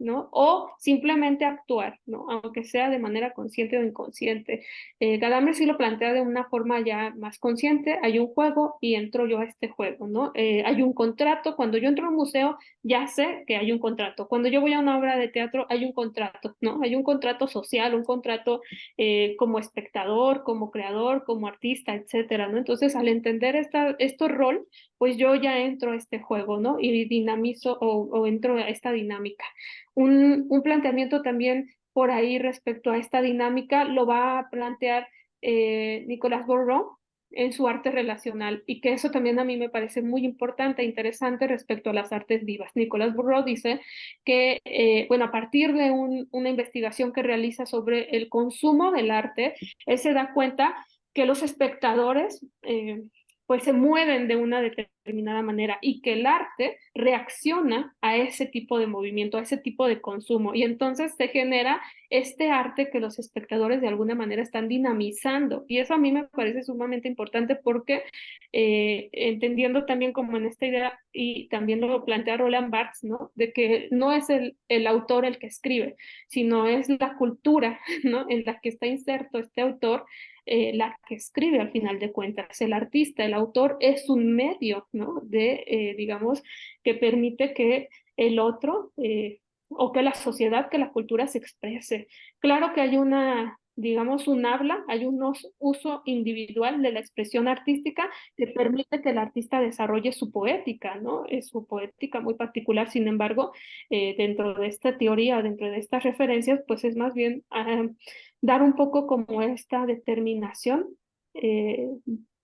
¿no? O simplemente actuar, ¿no? Aunque sea de manera consciente o inconsciente. Gadamer sí lo plantea de una forma ya más consciente, hay un juego y entro yo a este juego, ¿no? Hay un contrato, cuando yo entro a un museo ya sé que hay un contrato, cuando yo voy a una obra de teatro hay un contrato, ¿no? Hay un contrato social, un contrato como espectador, como creador, como artista, etcétera, ¿no? Entonces al entender este rol, pues yo ya entro a este juego, ¿no? Y dinamizo o entro a esta dinámica. Un planteamiento también por ahí respecto a esta dinámica lo va a plantear Nicolas Bourreau en su arte relacional y que eso también a mí me parece muy importante e interesante respecto a las artes vivas. Nicolas Bourreau dice que, bueno, a partir de una investigación que realiza sobre el consumo del arte, él se da cuenta que los espectadores pues se mueven de una determinada manera y que el arte reacciona a ese tipo de movimiento, a ese tipo de consumo. Y entonces se genera este arte que los espectadores de alguna manera están dinamizando. Y eso a mí me parece sumamente importante porque entendiendo también como en esta idea, y también lo plantea Roland Barthes, ¿no? De que no es el autor el que escribe, sino es la cultura, ¿no? En la que está inserto este autor la que escribe al final de cuentas. El artista, el autor es un medio, ¿no? De, digamos, que permite que el otro o que la sociedad, que la cultura se exprese. Claro que hay una, digamos, un habla, hay un uso individual de la expresión artística que permite que el artista desarrolle su poética, ¿no? Es su poética muy particular, sin embargo, dentro de esta teoría, dentro de estas referencias, pues es más bien dar un poco como esta determinación eh,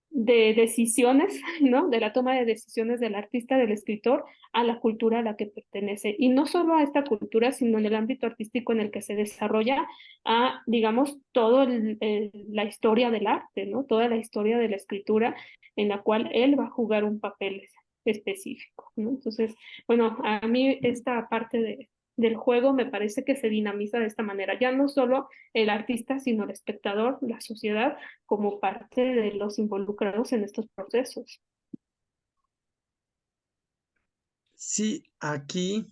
de decisiones, ¿no? De la toma de decisiones del artista, del escritor, a la cultura a la que pertenece. Y no solo a esta cultura, sino en el ámbito artístico en el que se desarrolla, a, digamos, toda la historia del arte, ¿no? Toda la historia de la escritura en la cual él va a jugar un papel específico, ¿no? Entonces, bueno, a mí esta parte del juego me parece que se dinamiza de esta manera, ya no solo el artista, sino el espectador, la sociedad, como parte de los involucrados en estos procesos.
Sí, aquí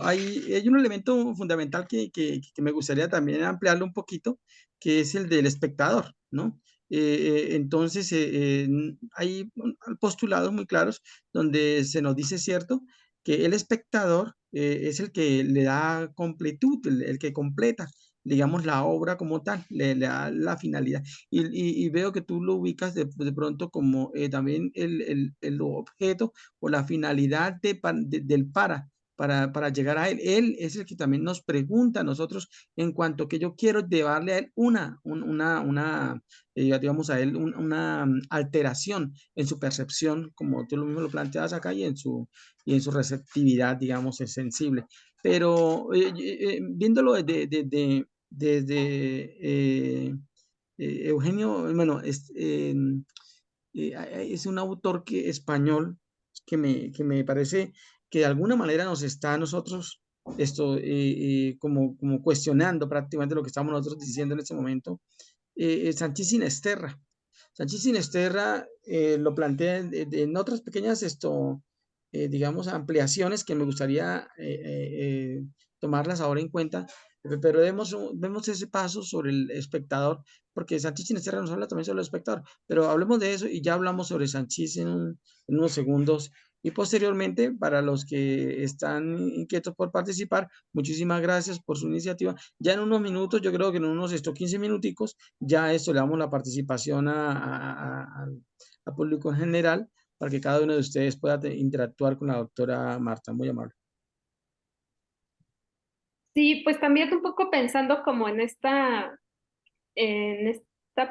hay un elemento fundamental que me gustaría también ampliarlo un poquito, que es el del espectador, ¿no? Entonces, hay postulados muy claros donde se nos dice, cierto, que el espectador es el que le da completud, el que completa, digamos, la obra como tal, le da la finalidad. Y veo que tú lo ubicas de pronto como también el objeto o la finalidad del para llegar a él. Él es el que también nos pregunta a nosotros en cuanto que yo quiero llevarle a él digamos a él, una alteración en su percepción, como tú lo mismo lo planteabas acá, y en su receptividad, digamos, es sensible. Pero viéndolo Eugenio, bueno, es un autor español que me parece que de alguna manera nos está a nosotros como cuestionando prácticamente lo que estamos nosotros diciendo en este momento. Sanchís Sinesterra. Sanchís Sinesterra lo plantea en otras pequeñas, digamos, ampliaciones que me gustaría tomarlas ahora en cuenta, pero vemos ese paso sobre el espectador, porque Sanchís Sinesterra nos habla también sobre el espectador, pero hablemos de eso y ya hablamos sobre Sanchís en unos segundos. Y posteriormente, para los que están inquietos por participar, muchísimas gracias por su iniciativa. Ya en unos minutos, yo creo que en unos 15 minuticos, ya esto le damos la participación al público en general para que cada uno de ustedes pueda interactuar con la doctora Marta. Muy amable.
Sí, pues también un poco pensando como en esta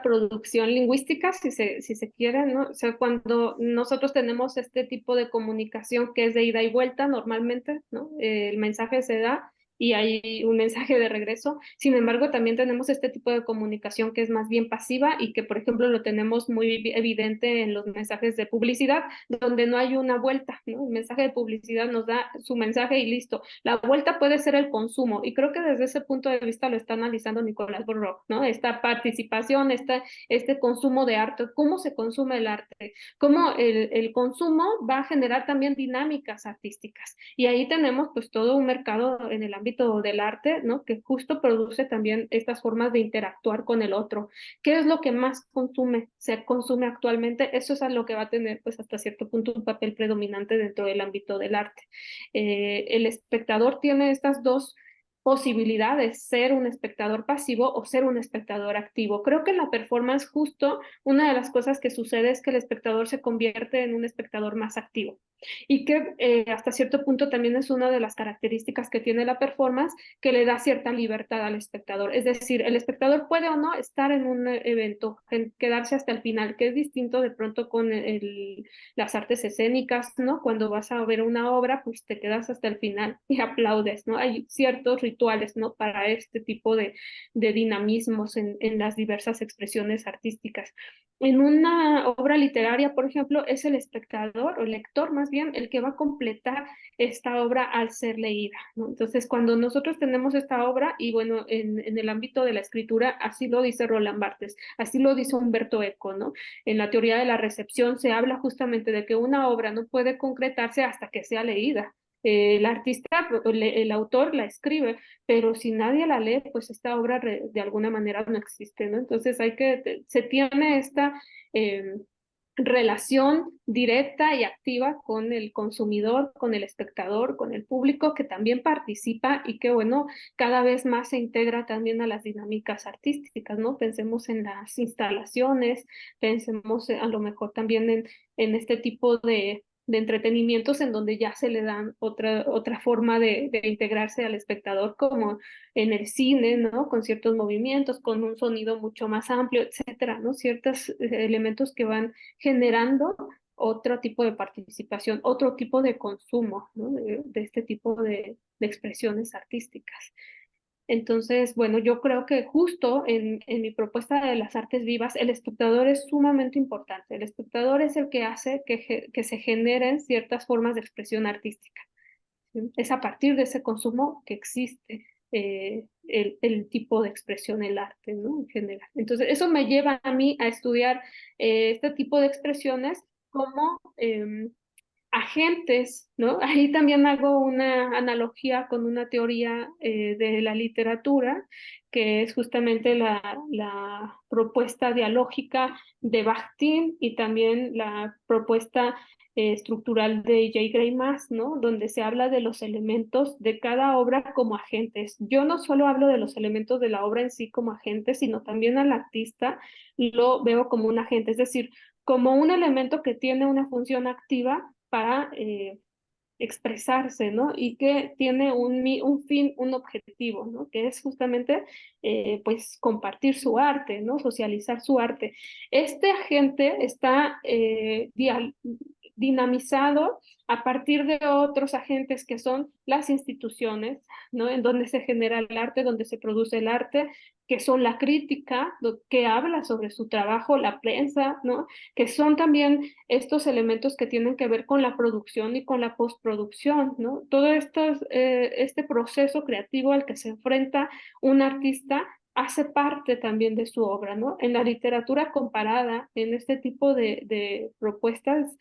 producción lingüística, si se quiere, ¿no? O sea, cuando nosotros tenemos este tipo de comunicación que es de ida y vuelta normalmente, ¿no? El mensaje se da y hay un mensaje de regreso. Sin embargo, también tenemos este tipo de comunicación que es más bien pasiva y que, por ejemplo, lo tenemos muy evidente en los mensajes de publicidad, donde no hay una vuelta, ¿no? El mensaje de publicidad nos da su mensaje y listo. La vuelta puede ser el consumo, y creo que desde ese punto de vista lo está analizando Nicolás Borrock, ¿no? Esta participación, este consumo de arte, cómo se consume el arte, cómo el consumo va a generar también dinámicas artísticas. Y ahí tenemos pues todo un mercado en el ámbito del arte, ¿no? Que justo produce también estas formas de interactuar con el otro. ¿Qué es lo que más se consume actualmente? Eso es a lo que va a tener pues hasta cierto punto un papel predominante dentro del ámbito del arte. El espectador tiene estas dos posibilidades, ser un espectador pasivo o ser un espectador activo. Creo que en la performance justo una de las cosas que sucede es que el espectador se convierte en un espectador más activo y que hasta cierto punto también es una de las características que tiene la performance que le da cierta libertad al espectador. Es decir, el espectador puede o no estar en un evento, quedarse hasta el final, que es distinto de pronto con las artes escénicas, ¿no? Cuando vas a ver una obra, pues te quedas hasta el final y aplaudes, ¿no? Hay ciertos rituales, ¿no? Para este tipo de dinamismos en las diversas expresiones artísticas. En una obra literaria, por ejemplo, es el espectador o el lector más bien el que va a completar esta obra al ser leída, ¿no? Entonces, cuando nosotros tenemos esta obra, y bueno, en el ámbito de la escritura, así lo dice Roland Barthes, así lo dice Humberto Eco, ¿no? En la teoría de la recepción se habla justamente de que una obra no puede concretarse hasta que sea leída. El artista, el autor la escribe, pero si nadie la lee, pues esta obra de alguna manera no existe, ¿no? Entonces se tiene esta eh, relación directa y activa con el consumidor, con el espectador, con el público que también participa y que, bueno, cada vez más se integra también a las dinámicas artísticas, ¿no? Pensemos en las instalaciones, pensemos a lo mejor también en este tipo de entretenimientos en donde ya se le dan otra forma de integrarse al espectador, como en el cine, ¿no? Con ciertos movimientos, con un sonido mucho más amplio, etcétera, ¿no? Ciertos elementos que van generando otro tipo de participación, otro tipo de consumo, ¿no? De este tipo de expresiones artísticas. Entonces, bueno, yo creo que justo en mi propuesta de las artes vivas, el espectador es sumamente importante. El espectador es el que hace que se generen ciertas formas de expresión artística. ¿Sí? Es a partir de ese consumo que existe el tipo de expresión, el arte, ¿no? En general. Entonces, eso me lleva a mí a estudiar este tipo de expresiones como agentes, ¿no? Ahí también hago una analogía con una teoría de la literatura, que es justamente la propuesta dialógica de Bakhtin y también la propuesta estructural de J. Gray Maas, ¿no? Donde se habla de los elementos de cada obra como agentes. Yo no solo hablo de los elementos de la obra en sí como agentes, sino también al artista lo veo como un agente, es decir, como un elemento que tiene una función activa para expresarse, ¿no? Y que tiene un fin, un objetivo, ¿no? Que es justamente, pues, compartir su arte, ¿no? Socializar su arte. Este agente está dinamizado a partir de otros agentes que son las instituciones, ¿no? En donde se genera el arte, donde se produce el arte, que son la crítica, que habla sobre su trabajo, la prensa, ¿no? Que son también estos elementos que tienen que ver con la producción y con la postproducción, ¿no? Todo este proceso creativo al que se enfrenta un artista hace parte también de su obra, ¿no? En la literatura comparada, en este tipo de propuestas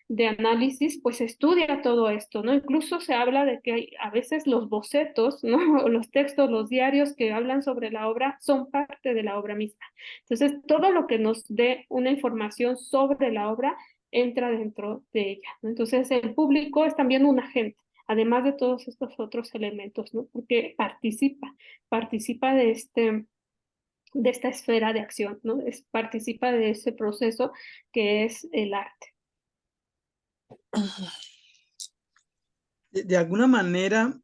de análisis, pues estudia todo esto, ¿no? Incluso se habla de que hay a veces los bocetos, ¿no? O los textos, los diarios que hablan sobre la obra son parte de la obra misma. Entonces, todo lo que nos dé una información sobre la obra entra dentro de ella, ¿no? Entonces, el público es también un agente, además de todos estos otros elementos, ¿no? Porque participa de esta esfera de acción, ¿no? Participa de ese proceso que es el arte.
De alguna manera,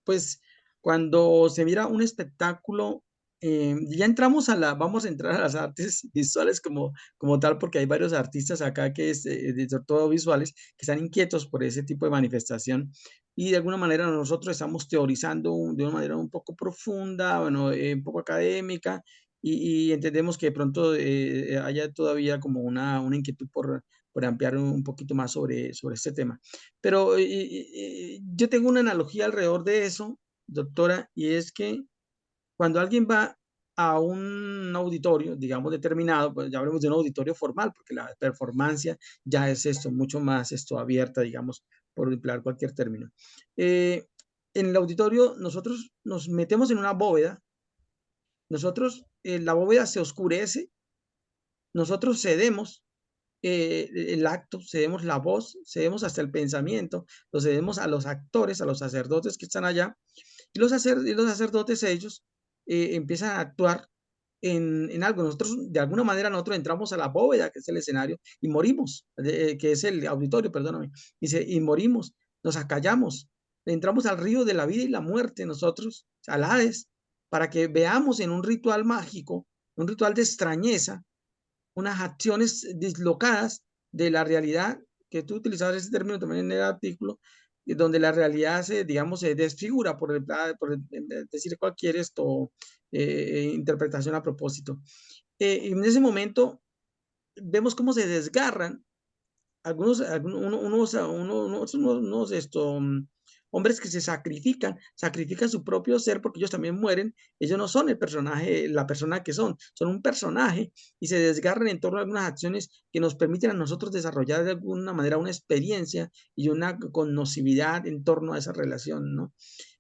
pues, cuando se mira un espectáculo, ya entramos vamos a entrar a las artes visuales como tal, porque hay varios artistas acá que sobre todo visuales, que están inquietos por ese tipo de manifestación. Y de alguna manera nosotros estamos teorizando de una manera un poco profunda, bueno, un poco académica, y entendemos que de pronto haya todavía como una inquietud por ampliar un poquito más sobre este tema. Pero yo tengo una analogía alrededor de eso, doctora, y es que cuando alguien va a un auditorio, digamos, determinado, pues ya hablemos de un auditorio formal, porque la performance ya es esto, mucho más abierta, digamos, por emplear cualquier término. Eh, en el auditorio nosotros nos metemos en una bóveda, la bóveda se oscurece, nosotros cedemos el acto, cedemos la voz, cedemos hasta el pensamiento, lo cedemos a los actores, a los sacerdotes que están allá, y los sacerdotes ellos empiezan a actuar en algo. Nosotros, de alguna manera, nosotros entramos a la bóveda, que es el escenario, y morimos, que es el auditorio, perdóname, dice, y morimos, nos acallamos, entramos al río de la vida y la muerte nosotros, al Hades, para que veamos en un ritual mágico, un ritual de extrañeza, unas acciones dislocadas de la realidad, que tú utilizabas ese término también en el artículo, donde la realidad digamos, se desfigura decir cualquier interpretación a propósito. Y en ese momento vemos cómo se desgarran hombres que sacrifican su propio ser porque ellos también mueren. Ellos no son el personaje, la persona que son un personaje y se desgarran en torno a algunas acciones que nos permiten a nosotros desarrollar de alguna manera una experiencia y una connosividad en torno a esa relación, ¿no?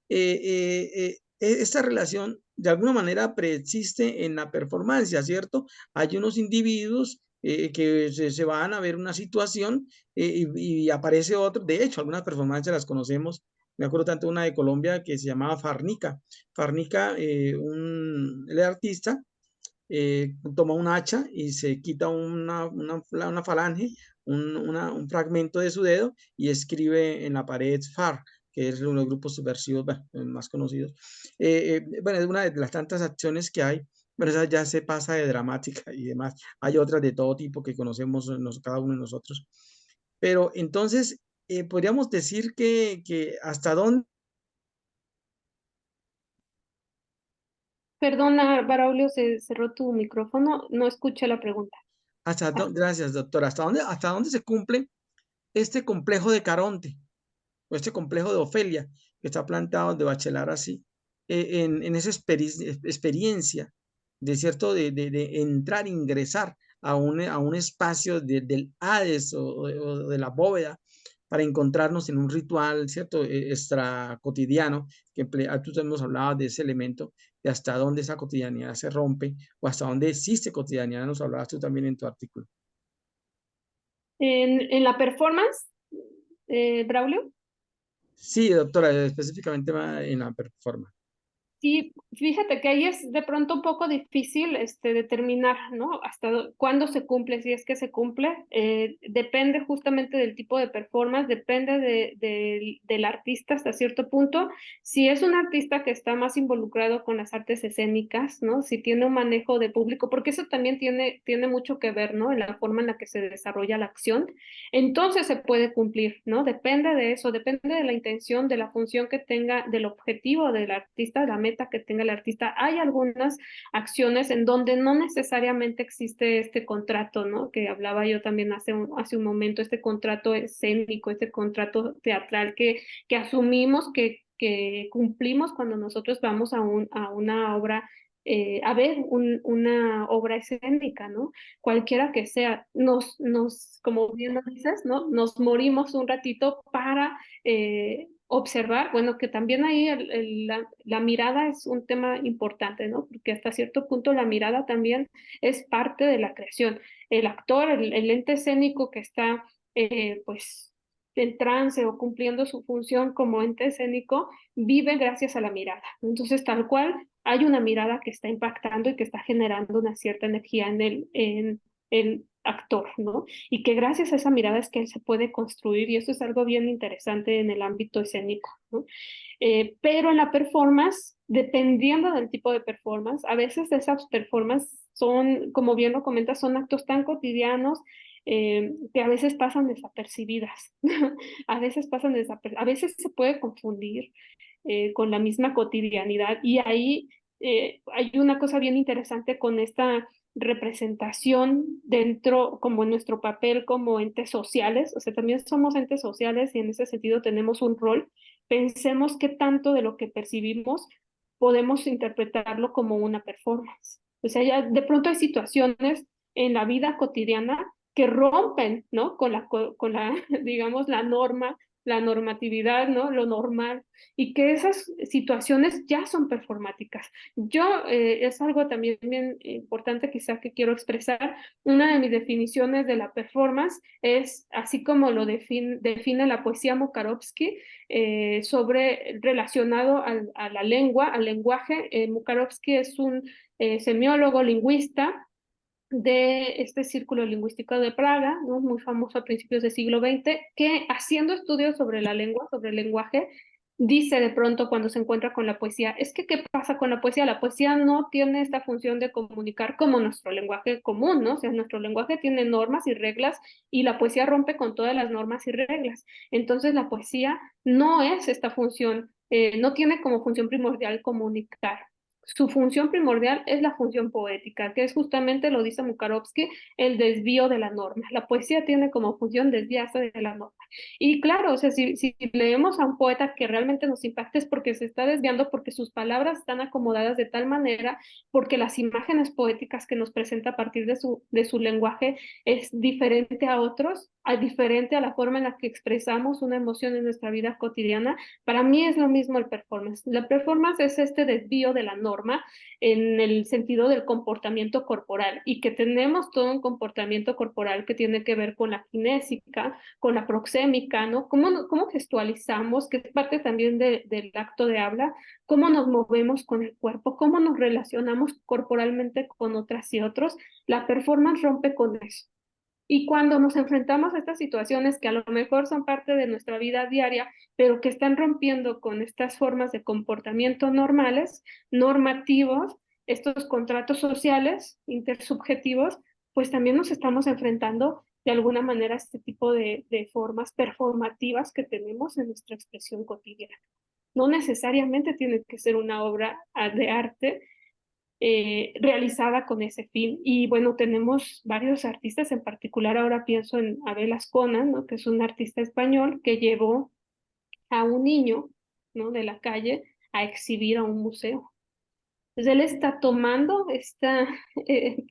Esta relación de alguna manera preexiste en la performance, ¿cierto? Hay unos individuos que se van a ver una situación y aparece otro. De hecho, algunas performances las conocemos. Me acuerdo tanto una de Colombia que se llamaba Farnica. Farnica, el artista, toma un hacha y se quita una falange, un fragmento de su dedo y escribe en la pared FARC, que es uno de los grupos subversivos, bueno, más conocidos. Bueno, es una de las tantas acciones que hay, pero esa ya se pasa de dramática y demás. Hay otras de todo tipo que conocemos cada uno de nosotros. Pero entonces, podríamos decir que hasta dónde.
Perdona, Braulio, se cerró tu micrófono, no escuché la pregunta.
Gracias, doctora. Hasta dónde se cumple este complejo de Caronte o este complejo de Ofelia que está plantado de Bachelard así, en esa experiencia de cierto, de entrar, ingresar a un espacio del Hades o de la bóveda para encontrarnos en un ritual, ¿cierto? Extra cotidiano, que tú hemos hablado de ese elemento, de hasta dónde esa cotidianidad se rompe o hasta dónde existe cotidianidad, nos hablabas tú también en tu artículo.
En la performance, Braulio.
Sí, doctora, específicamente en la performance.
Sí, fíjate que ahí es de pronto un poco difícil determinar, ¿no? Hasta cuándo se cumple, si es que se cumple. Depende justamente del tipo de performance, depende del artista hasta cierto punto. Si es un artista que está más involucrado con las artes escénicas, ¿no? Si tiene un manejo de público, porque eso también tiene mucho que ver, ¿no? En la forma en la que se desarrolla la acción, entonces se puede cumplir, ¿no? Depende de eso, depende de la intención, de la función que tenga, del objetivo del artista, de la meta que tenga el artista. Hay algunas acciones en donde no necesariamente existe este contrato, ¿no? Que hablaba yo también hace un momento, este contrato escénico, este contrato teatral que asumimos que cumplimos cuando nosotros vamos a una obra, a ver una obra escénica, ¿no? Cualquiera que sea, como bien lo dices, ¿no? Nos morimos un ratito para observar, bueno, que también ahí la mirada es un tema importante, ¿no? Porque hasta cierto punto la mirada también es parte de la creación. El actor, el ente escénico que está, pues, en trance o cumpliendo su función como ente escénico, vive gracias a la mirada. Entonces, tal cual, hay una mirada que está impactando y que está generando una cierta energía en el actor, ¿no? Y que gracias a esa mirada es que él se puede construir y eso es algo bien interesante en el ámbito escénico, ¿no? Pero en la performance, dependiendo del tipo de performance, a veces esas performances son, como bien lo comentas, son actos tan cotidianos que a veces pasan desapercibidas, a veces a veces se puede confundir con la misma cotidianidad y ahí hay una cosa bien interesante con esta representación dentro, como en nuestro papel como entes sociales, o sea, también somos entes sociales y en ese sentido tenemos un rol. Pensemos qué tanto de lo que percibimos podemos interpretarlo como una performance. O sea, ya de pronto hay situaciones en la vida cotidiana que rompen, ¿no? Digamos, la normatividad, ¿no? Lo normal, y que esas situaciones ya son performáticas. Yo, es algo también bien importante quizá que quiero expresar, una de mis definiciones de la performance es, así como lo define la poesía Mukarovsky, relacionado a la lengua, al lenguaje. Mukarovsky es un semiólogo, lingüista, de este círculo lingüístico de Praga, ¿no? Muy famoso a principios del siglo XX, que haciendo estudios sobre la lengua, sobre el lenguaje, dice de pronto cuando se encuentra con la poesía, es que ¿qué pasa con la poesía? La poesía no tiene esta función de comunicar como nuestro lenguaje común, ¿no? O sea, nuestro lenguaje tiene normas y reglas y la poesía rompe con todas las normas y reglas. Entonces la poesía no es esta función, no tiene como función primordial comunicar. Su función primordial es la función poética, que es justamente, lo dice Mukarovsky, el desvío de la norma. La poesía tiene como función desviarse de la norma. Y claro, o sea, si leemos a un poeta que realmente nos impacta es porque se está desviando, porque sus palabras están acomodadas de tal manera, porque las imágenes poéticas que nos presenta a partir de su lenguaje es diferente a otros, diferente a la forma en la que expresamos una emoción en nuestra vida cotidiana. Para mí es lo mismo el performance. La performance es este desvío de la norma. forma en el sentido del comportamiento corporal y que tenemos todo un comportamiento corporal que tiene que ver con la kinésica, con la proxémica, ¿no? ¿Cómo gestualizamos, que es parte también del acto de habla, cómo nos movemos con el cuerpo, cómo nos relacionamos corporalmente con otras y otros? La performance rompe con eso. Y cuando nos enfrentamos a estas situaciones que a lo mejor son parte de nuestra vida diaria, pero que están rompiendo con estas formas de comportamiento normales, normativos, estos contratos sociales, intersubjetivos, pues también nos estamos enfrentando de alguna manera a este tipo de formas performativas que tenemos en nuestra expresión cotidiana. No necesariamente tiene que ser una obra de arte realizada con ese fin. Y bueno, tenemos varios artistas, en particular ahora pienso en Abel Azcona, ¿no? Que es un artista español que llevó a un niño, ¿no? De la calle a exhibir a un museo. Entonces él está tomando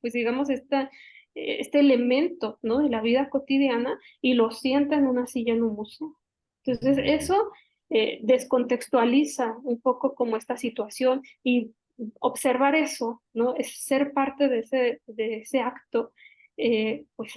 pues digamos, este elemento, ¿no? De la vida cotidiana y lo sienta en una silla en un museo. Entonces eso descontextualiza un poco como esta situación y observar eso, ¿no? Es ser parte de ese acto, pues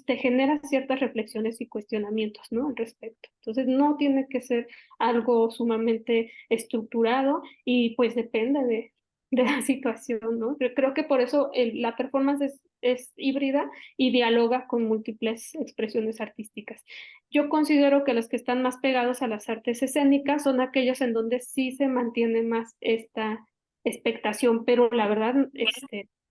te genera ciertas reflexiones y cuestionamientos, ¿no? Al respecto. Entonces, no tiene que ser algo sumamente estructurado y pues depende de la situación, ¿no? Yo creo que por eso la performance es híbrida y dialoga con múltiples expresiones artísticas. Yo considero que los que están más pegados a las artes escénicas son aquellos en donde sí se mantiene más esta expectación, pero la verdad,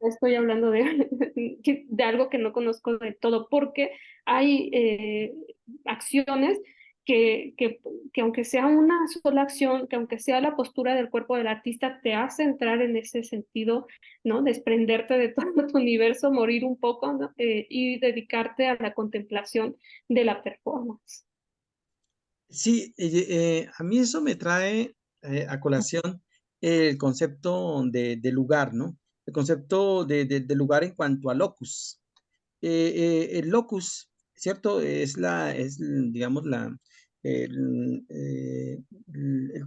estoy hablando de algo que no conozco de todo, porque hay acciones que, que, que aunque sea una sola acción, que aunque sea la postura del cuerpo del artista, te hace entrar en ese sentido, ¿no? Desprenderte de todo tu universo, morir un poco, ¿no? Y dedicarte a la contemplación de la performance.
Sí, a mí eso me trae a colación el concepto de lugar, ¿no? El concepto de lugar en cuanto a locus. El locus, ¿cierto? Digamos, el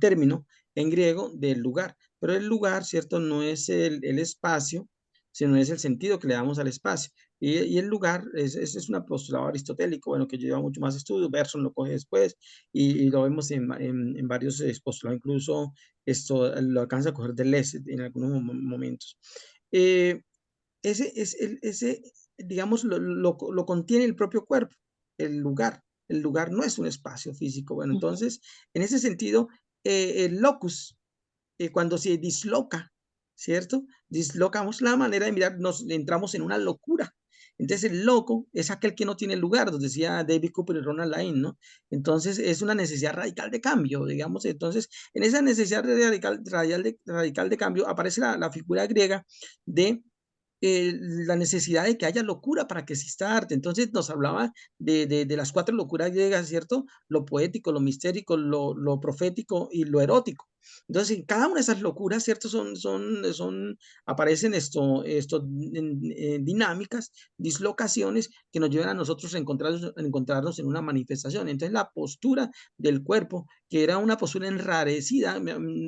término en griego del lugar. Pero el lugar, ¿cierto? No es el espacio, sino es el sentido que le damos al espacio. Y el lugar es un postulado aristotélico, bueno, que lleva mucho más estudio. Bergson lo coge después y lo vemos en varios postulados, incluso esto lo alcanza a coger Deleuze en algunos momentos. Eh, ese, digamos, lo contiene el propio cuerpo, el lugar. El lugar no es un espacio físico. Bueno, entonces, en ese sentido, el locus, cuando se disloca, ¿cierto? Dislocamos la manera de mirar, nos entramos en una locura. Entonces, el loco es aquel que no tiene lugar, nos decía David Cooper y Ronald Lane, ¿no? Entonces, es una necesidad radical de cambio, digamos. Entonces, en esa necesidad radical de cambio aparece la figura griega de la necesidad de que haya locura para que exista arte. Entonces nos hablaba de las cuatro locuras griegas, ¿cierto? Lo poético, lo mistérico, lo profético y lo erótico. Entonces, en cada una de esas locuras, ¿cierto? Aparecen dinámicas, dislocaciones que nos llevan a nosotros a encontrarnos en una manifestación. Entonces, la postura del cuerpo, que era una postura enrarecida,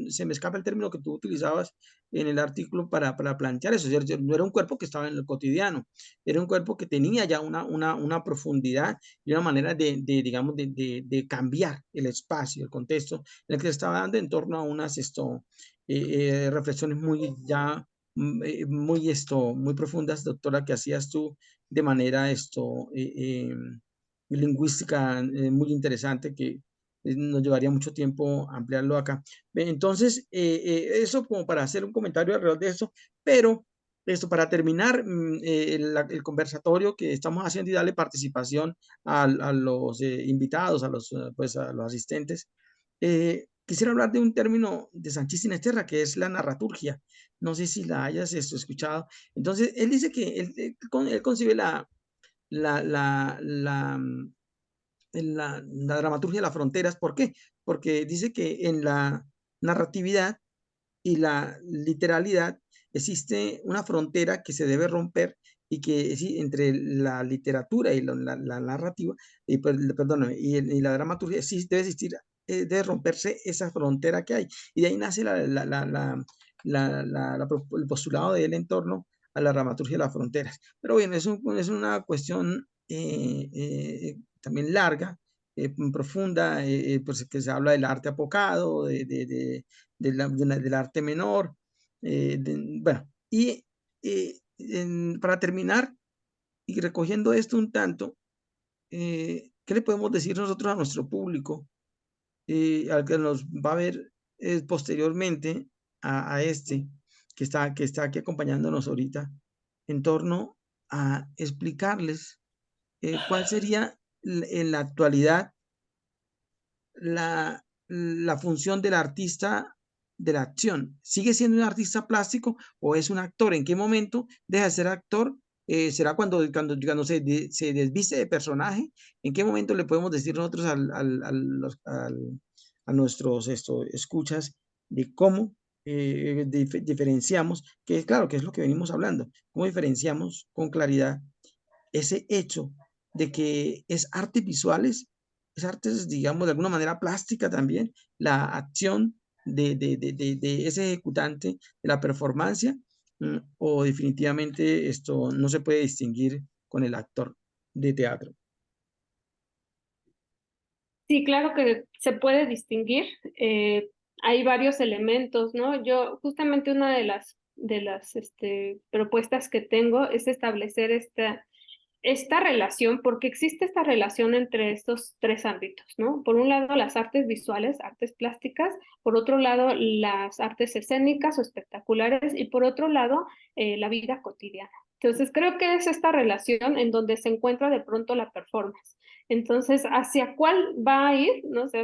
se me escapa el término que tú utilizabas en el artículo para plantear eso, ¿cierto? No era un cuerpo que estaba en el cotidiano, era un cuerpo que tenía ya una profundidad y una manera digamos, de cambiar el espacio, el contexto en el que se estaba dando en torno a unas reflexiones muy profundas, doctora, que hacías tú de manera lingüística muy interesante que nos llevaría mucho tiempo ampliarlo acá. Entonces, eso como para hacer un comentario alrededor de eso, pero esto para terminar el conversatorio que estamos haciendo y darle participación a los invitados, a los asistentes, quisiera hablar de un término de Sanchís Sinisterra, que es la narraturgia. No sé si la hayas escuchado. Entonces, él dice que él concibe la, la, la, la dramaturgia de las fronteras. ¿Por qué? Porque dice que en la narratividad y la literalidad existe una frontera que se debe romper y que entre la literatura y la narrativa, perdón, y la dramaturgia, sí debe existir debe romperse esa frontera que hay. Y de ahí nace el postulado de él en torno a la dramaturgia de las fronteras. Pero bueno, es una cuestión también larga, profunda, pues que se habla del arte apocado, del arte menor. Bueno, y para terminar, y recogiendo esto un tanto, ¿qué le podemos decir nosotros a nuestro público, al que nos va a ver posteriormente a este que está aquí acompañándonos ahorita, en torno a explicarles cuál sería en la actualidad la función del artista de la acción? ¿Sigue siendo un artista plástico o es un actor? ¿En qué momento deja de ser actor? ¿Será cuando se desviste de personaje? ¿En qué momento le podemos decir nosotros a nuestros escuchas de cómo diferenciamos, que claro, que es lo que venimos hablando, cómo diferenciamos con claridad ese hecho de que es artes visuales, es artes, digamos, de alguna manera plástica también, la acción de ese ejecutante, de la performance, o definitivamente esto no se puede distinguir con el actor de teatro.
Sí, claro que se puede distinguir. Hay varios elementos, ¿no? Yo, justamente una de las propuestas que tengo es establecer esta relación, porque existe esta relación entre estos tres ámbitos, ¿no? Por un lado, las artes visuales, artes plásticas, por otro lado, las artes escénicas o espectaculares, y por otro lado, la vida cotidiana. Entonces, creo que es esta relación en donde se encuentra de pronto la performance. Entonces, ¿hacia cuál va a ir? ¿No? O sea,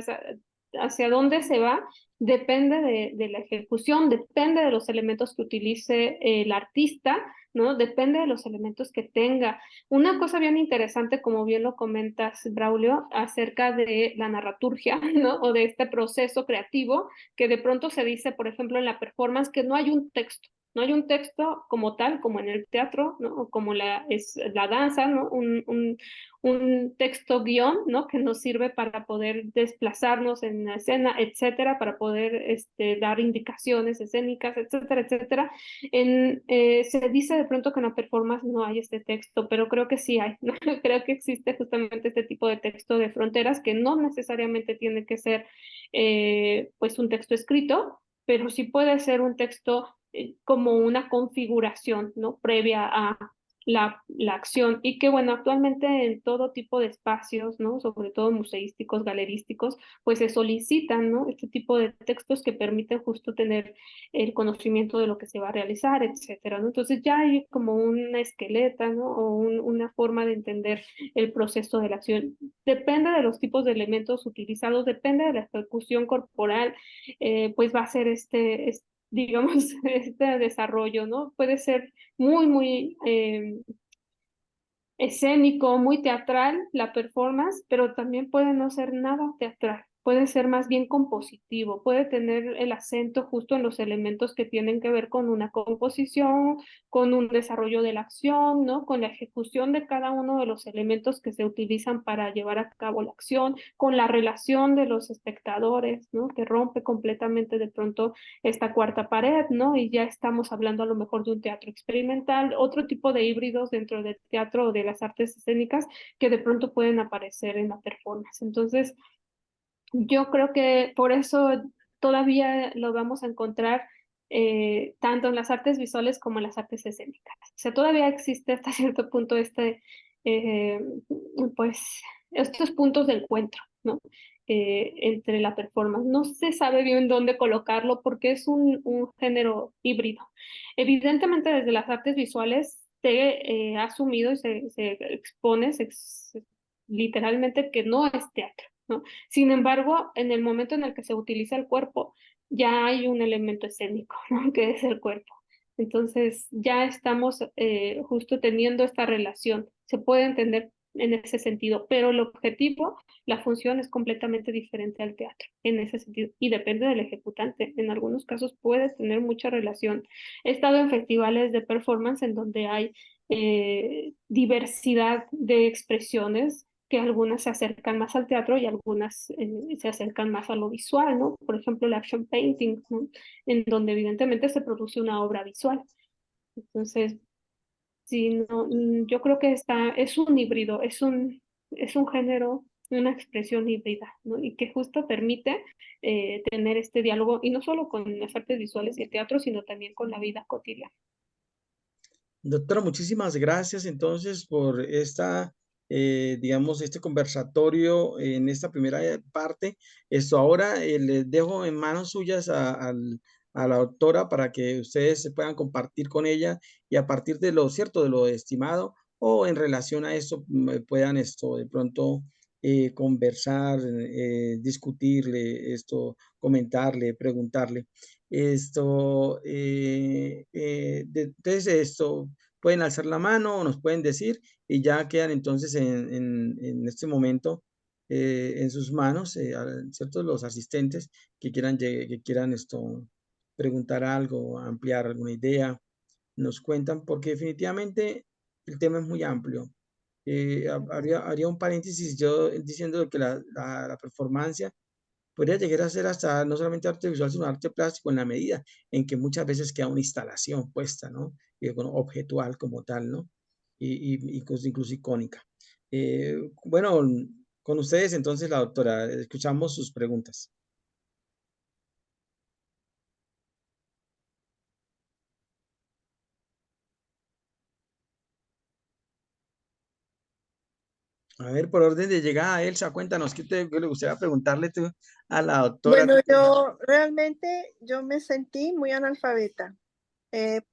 hacia dónde se va, depende de la ejecución, depende de los elementos que utilice el artista, ¿no? Depende de los elementos que tenga. Una cosa bien interesante, como bien lo comentas, Braulio, acerca de la narraturgia, ¿no? O de este proceso creativo, que de pronto se dice, por ejemplo, en la performance, que no hay un texto. No hay un texto como tal, como en el teatro, ¿no? O como es la danza, ¿no? Un texto guión, ¿no? Que nos sirve para poder desplazarnos en la escena, etcétera, para poder dar indicaciones escénicas, etcétera, etcétera. Se dice de pronto que en la performance no hay este texto, pero creo que sí hay, ¿no? Creo que existe justamente este tipo de texto de fronteras que no necesariamente tiene que ser pues un texto escrito, pero sí puede ser un texto como una configuración, ¿no? Previa a la acción, y que bueno, actualmente en todo tipo de espacios, ¿no? Sobre todo museísticos, galerísticos, pues se solicitan, ¿no? Este tipo de textos que permiten justo tener el conocimiento de lo que se va a realizar, etcétera, ¿no? Entonces ya hay como una esqueleta, ¿no? O una forma de entender el proceso de la acción. Depende de los tipos de elementos utilizados, depende de la ejecución corporal, pues va a ser digamos, este desarrollo, ¿no? Puede ser muy escénico, muy teatral la performance, pero también puede no ser nada teatral, puede ser más bien compositivo, puede tener el acento justo en los elementos que tienen que ver con una composición, con un desarrollo de la acción, ¿no? Con la ejecución de cada uno de los elementos que se utilizan para llevar a cabo la acción, con la relación de los espectadores, ¿no? Que rompe completamente de pronto esta cuarta pared, ¿no? Y ya estamos hablando a lo mejor de un teatro experimental, otro tipo de híbridos dentro del teatro o de las artes escénicas que de pronto pueden aparecer en la performance. Entonces, yo creo que por eso todavía lo vamos a encontrar tanto en las artes visuales como en las artes escénicas. O sea, todavía existe hasta cierto punto eh, pues, estos puntos de encuentro, ¿no? Entre la performance. No se sabe bien dónde colocarlo porque es un género híbrido. Evidentemente, desde las artes visuales se ha asumido y se expone literalmente que no es teatro, ¿no? Sin embargo, en el momento en el que se utiliza el cuerpo, ya hay un elemento escénico, ¿no? Que es el cuerpo. Entonces, ya estamos justo teniendo esta relación. Se puede entender en ese sentido, pero el objetivo, la función es completamente diferente al teatro en ese sentido y depende del ejecutante. En algunos casos puede tener mucha relación. He estado en festivales de performance en donde hay diversidad de expresiones que algunas se acercan más al teatro y algunas se acercan más a lo visual, ¿no? Por ejemplo, el action painting, ¿no? En donde evidentemente se produce una obra visual. Entonces, sí, no, yo creo que es un híbrido, es un género, una expresión híbrida, ¿no? Y que justo permite tener este diálogo, y no solo con las artes visuales y el teatro, sino también con la vida cotidiana.
Doctora, muchísimas gracias entonces por esta, digamos, este conversatorio en esta primera parte. Esto ahora les dejo en manos suyas a la doctora para que ustedes se puedan compartir con ella y a partir de lo cierto, de lo estimado o en relación a esto puedan esto de pronto conversar, discutirle, esto, comentarle, preguntarle. Entonces esto, pueden alzar la mano o nos pueden decir y ya quedan entonces en este momento en sus manos, ¿cierto? Los asistentes que quieran esto, preguntar algo, ampliar alguna idea, nos cuentan, porque definitivamente el tema es muy amplio. Haría un paréntesis yo diciendo que la performance podría llegar a ser hasta no solamente arte visual, sino arte plástico en la medida en que muchas veces queda una instalación puesta, ¿no? Objetual como tal, ¿no? Incluso icónica. Bueno, con ustedes entonces la doctora, escuchamos sus preguntas. A ver, por orden de llegada, Elsa, cuéntanos, qué le gustaría preguntarle tú a la doctora?
Bueno, yo realmente yo me sentí muy analfabeta,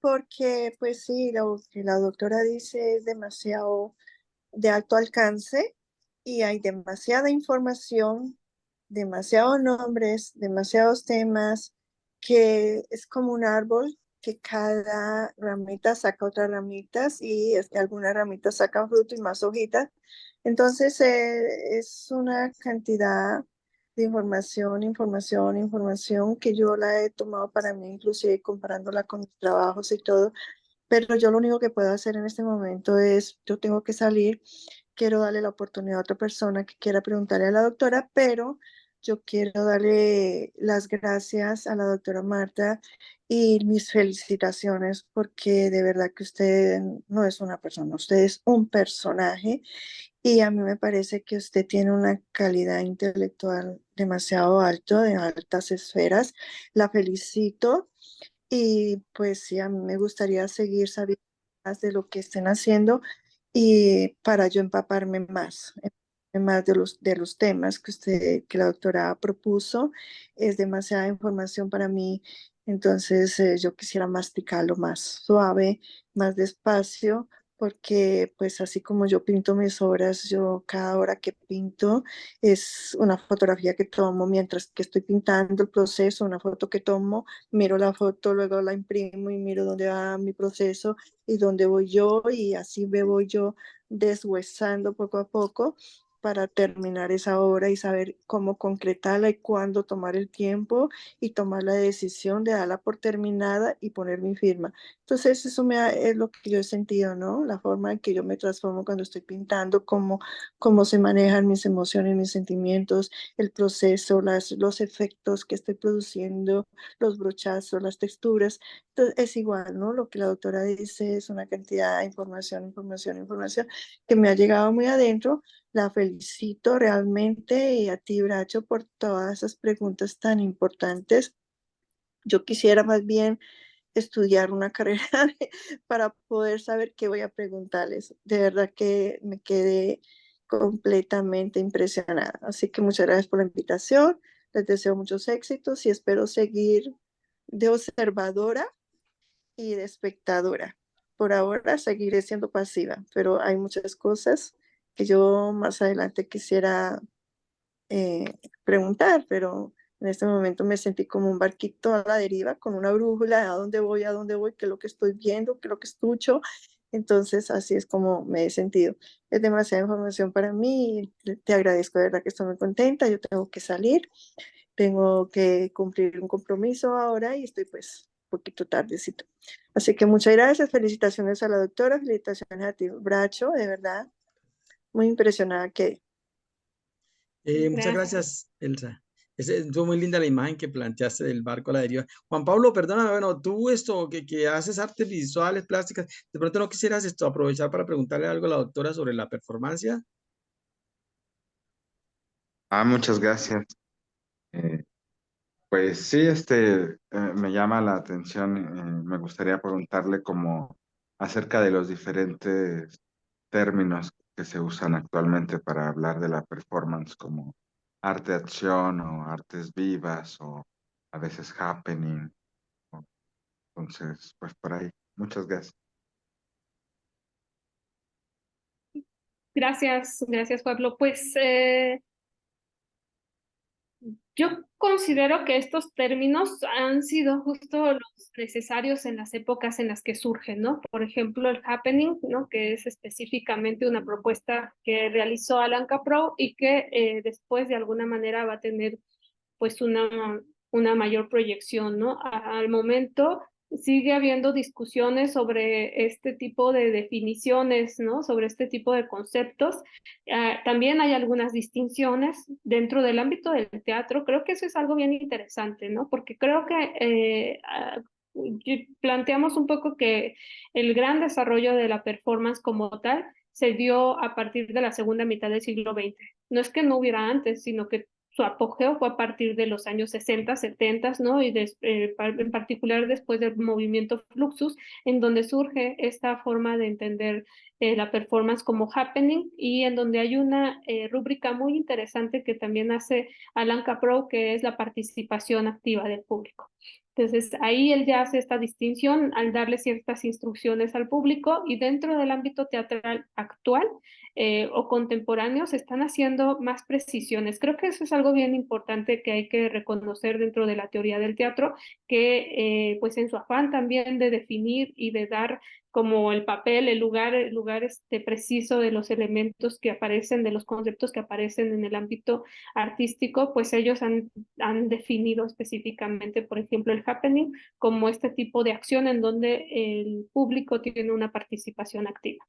porque pues sí, lo que la doctora dice es demasiado de alto alcance y hay demasiada información, demasiados nombres, demasiados temas, que es como un árbol que cada ramita saca otras ramitas y algunas ramitas sacan fruto y más hojitas. Entonces es una cantidad de información, información, información que yo la he tomado para mí, inclusive comparándola con mis trabajos y todo, pero yo lo único que puedo hacer en este momento es, yo tengo que salir, quiero darle la oportunidad a otra persona que quiera preguntarle a la doctora, pero yo quiero darle las gracias a la doctora Marta y mis felicitaciones porque de verdad que usted no es una persona, usted es un personaje y a mí me parece que usted tiene una calidad intelectual demasiado alto, de altas esferas. La felicito y pues sí, a mí me gustaría seguir sabiendo más de lo que estén haciendo y para yo empaparme más de los temas que la doctora propuso. Es demasiada información para mí, entonces yo quisiera masticarlo más suave, más despacio, porque pues así como yo pinto mis obras, yo cada hora que pinto es una fotografía que tomo mientras que estoy pintando el proceso, una foto que tomo, miro la foto, luego la imprimo y miro dónde va mi proceso y dónde voy yo y así me voy yo deshuesando poco a poco para terminar esa obra y saber cómo concretarla y cuándo tomar el tiempo y tomar la decisión de darla por terminada y poner mi firma. Entonces es lo que yo he sentido, ¿no? La forma en que yo me transformo cuando estoy pintando, cómo se manejan mis emociones, mis sentimientos, el proceso, los efectos que estoy produciendo, los brochazos, las texturas. Entonces, es igual, ¿no? Lo que la doctora dice es una cantidad de información, información, información que me ha llegado muy adentro. La felicito realmente y a ti, Bracho, por todas esas preguntas tan importantes. Yo quisiera más bien estudiar una carrera para poder saber qué voy a preguntarles. De verdad que me quedé completamente impresionada. Así que muchas gracias por la invitación. Les deseo muchos éxitos y espero seguir de observadora y de espectadora. Por ahora seguiré siendo pasiva, pero hay muchas cosas que yo más adelante quisiera preguntar, pero en este momento me sentí como un barquito a la deriva con una brújula, a dónde voy, qué es lo que estoy viendo, qué es lo que escucho. Entonces, así es como me he sentido. Es demasiada información para mí. Te agradezco, de verdad que estoy muy contenta. Yo tengo que salir, tengo que cumplir un compromiso ahora y estoy pues un poquito tardecito. Así que muchas gracias, felicitaciones a la doctora, felicitaciones a ti, Bracho, de verdad, muy impresionada que
Muchas
Gracias.
gracias, Elsa. Estuvo muy linda la imagen que planteaste del barco a la deriva. Juan Pablo, perdona, bueno, tú que haces artes visuales, plásticas, de pronto no quisieras aprovechar para preguntarle algo a la doctora sobre la performance.
Muchas gracias. Eh, pues sí, me llama la atención. Me gustaría preguntarle como acerca de los diferentes términos que se usan actualmente para hablar de la performance, como arte de acción o artes vivas o a veces happening. Entonces, pues por ahí. Muchas gracias.
Gracias, Pablo. Pues yo considero que estos términos han sido justo los necesarios en las épocas en las que surgen, ¿no? Por ejemplo, el happening, ¿no? Que es específicamente una propuesta que realizó Alan Caprow y que después de alguna manera va a tener pues una mayor proyección, ¿no? Al momento sigue habiendo discusiones sobre este tipo de definiciones, ¿no? Sobre este tipo de conceptos. También hay algunas distinciones dentro del ámbito del teatro. Creo que eso es algo bien interesante, ¿no? Porque creo que planteamos un poco que el gran desarrollo de la performance como tal se dio a partir de la segunda mitad del siglo XX. No es que no hubiera antes, sino que su apogeo fue a partir de los años 60, 70, ¿no? Y en particular después del movimiento Fluxus, en donde surge esta forma de entender la performance como happening y en donde hay una rúbrica muy interesante que también hace Alan Caprow, que es la participación activa del público. Entonces, ahí él ya hace esta distinción al darle ciertas instrucciones al público y dentro del ámbito teatral actual o contemporáneo se están haciendo más precisiones. Creo que eso es algo bien importante que hay que reconocer dentro de la teoría del teatro, que pues en su afán también de definir y de dar como el papel, el lugar preciso de los elementos que aparecen, de los conceptos que aparecen en el ámbito artístico, pues ellos han definido específicamente, por ejemplo, el happening como este tipo de acción en donde el público tiene una participación activa.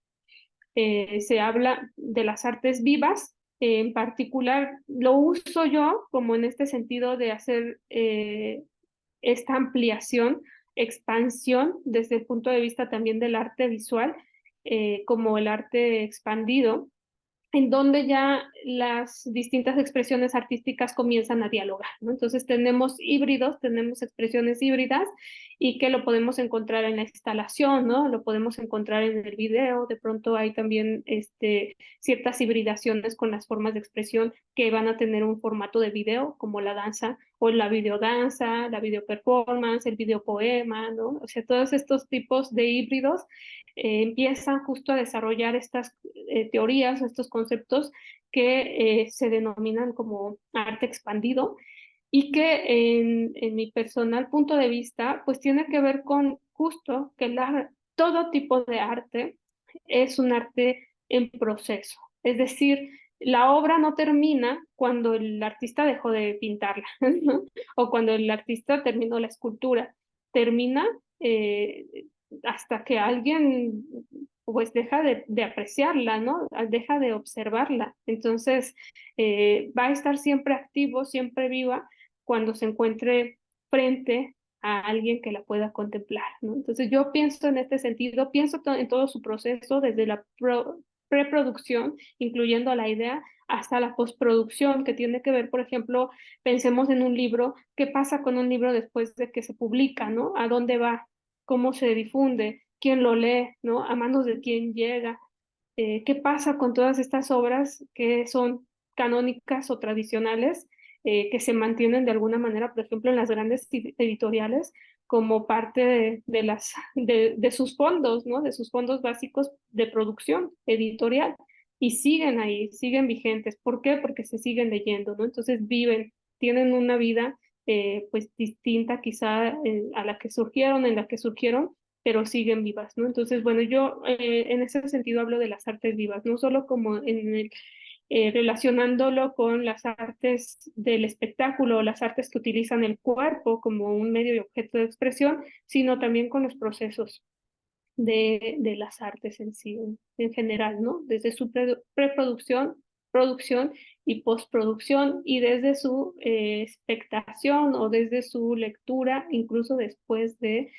Se habla de las artes vivas, en particular lo uso yo como en este sentido de hacer esta ampliación, expansión desde el punto de vista también del arte visual, como el arte expandido, en donde ya las distintas expresiones artísticas comienzan a dialogar, ¿no? Entonces tenemos híbridos, tenemos expresiones híbridas y que lo podemos encontrar en la instalación, ¿no? Lo podemos encontrar en el video, de pronto hay también ciertas hibridaciones con las formas de expresión que van a tener un formato de video, como la danza o la videodanza, la video performance, el video poema, ¿no? O sea, todos estos tipos de híbridos empiezan justo a desarrollar estas teorías, estos conceptos que se denominan como arte expandido y que en mi personal punto de vista, pues tiene que ver con justo que todo tipo de arte es un arte en proceso. Es decir, la obra no termina cuando el artista dejó de pintarla, ¿no? O cuando el artista terminó la escultura. Termina hasta que alguien pues deja de apreciarla, ¿no? Deja de observarla. Entonces, va a estar siempre activo, siempre viva, cuando se encuentre frente a alguien que la pueda contemplar, ¿no? Entonces, yo pienso en este sentido, pienso en todo su proceso, desde la preproducción, incluyendo la idea, hasta la postproducción, que tiene que ver, por ejemplo, pensemos en un libro, ¿qué pasa con un libro después de que se publica, ¿no? ¿A dónde va? ¿Cómo se difunde? ¿Quién lo lee? ¿No? ¿A manos de quién llega? ¿Qué pasa con todas estas obras que son canónicas o tradicionales, que se mantienen de alguna manera, por ejemplo, en las grandes editoriales, como parte de sus fondos, ¿no? De sus fondos básicos de producción editorial? Y siguen ahí, siguen vigentes. ¿Por qué? Porque se siguen leyendo, ¿no? Entonces viven, tienen una vida pues distinta quizá a la que surgieron, en la que surgieron, pero siguen vivas, ¿no? Entonces, bueno, yo en ese sentido hablo de las artes vivas, no solo como relacionándolo con las artes del espectáculo, las artes que utilizan el cuerpo como un medio y objeto de expresión, sino también con los procesos de las artes en sí, en general, ¿no? Desde su preproducción producción y postproducción, y desde su expectación o desde su lectura, incluso después de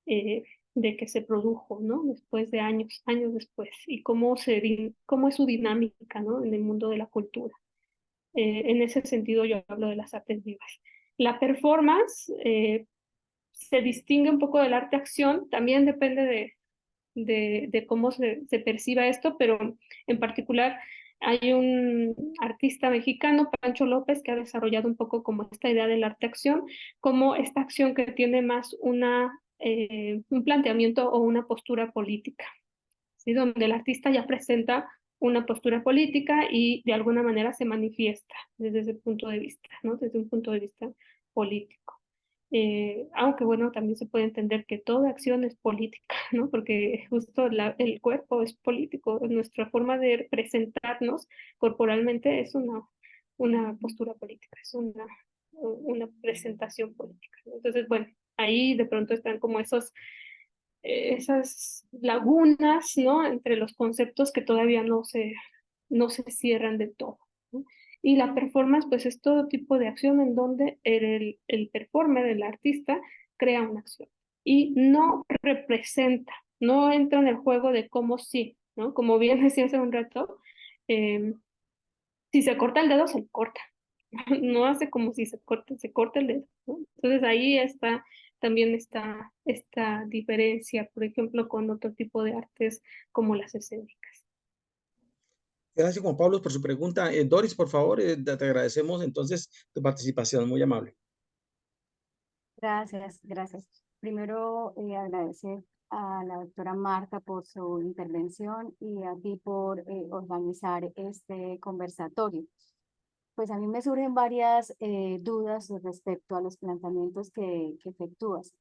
que se produjo, ¿no? Después de años después, y cómo es su dinámica, ¿no? En el mundo de la cultura. En ese sentido yo hablo de las artes vivas. La performance se distingue un poco del arte-acción, también depende de cómo se perciba esto, pero en particular hay un artista mexicano, Pancho López, que ha desarrollado un poco como esta idea del arte-acción, como esta acción que tiene más un planteamiento o una postura política, ¿sí? Donde el artista ya presenta una postura política y de alguna manera se manifiesta desde ese punto de vista, ¿no? Desde un punto de vista político. Aunque bueno, también se puede entender que toda acción es política, ¿no? Porque justo el cuerpo es político, nuestra forma de presentarnos corporalmente es una postura política, es una presentación política, ¿no? Entonces, bueno, ahí de pronto están como esas lagunas, ¿no? Entre los conceptos que todavía no se cierran de todo, ¿no? Y la performance, pues es todo tipo de acción en donde el performer, el artista, crea una acción y no representa, no entra en el juego de cómo sí, ¿no? Como bien decía hace un rato, eh, si se corta el dedo, se corta. No hace como si se corta el dedo, ¿no? Entonces ahí está también esta diferencia, por ejemplo, con otro tipo de artes como las escénicas.
Gracias, Juan Pablo, por su pregunta. Doris, por favor, te agradecemos entonces tu participación, muy amable.
Gracias, gracias. Primero, agradecer a la doctora Marta por su intervención y a ti por organizar este conversatorio. Pues a mí me surgen varias dudas respecto a los planteamientos que efectúas.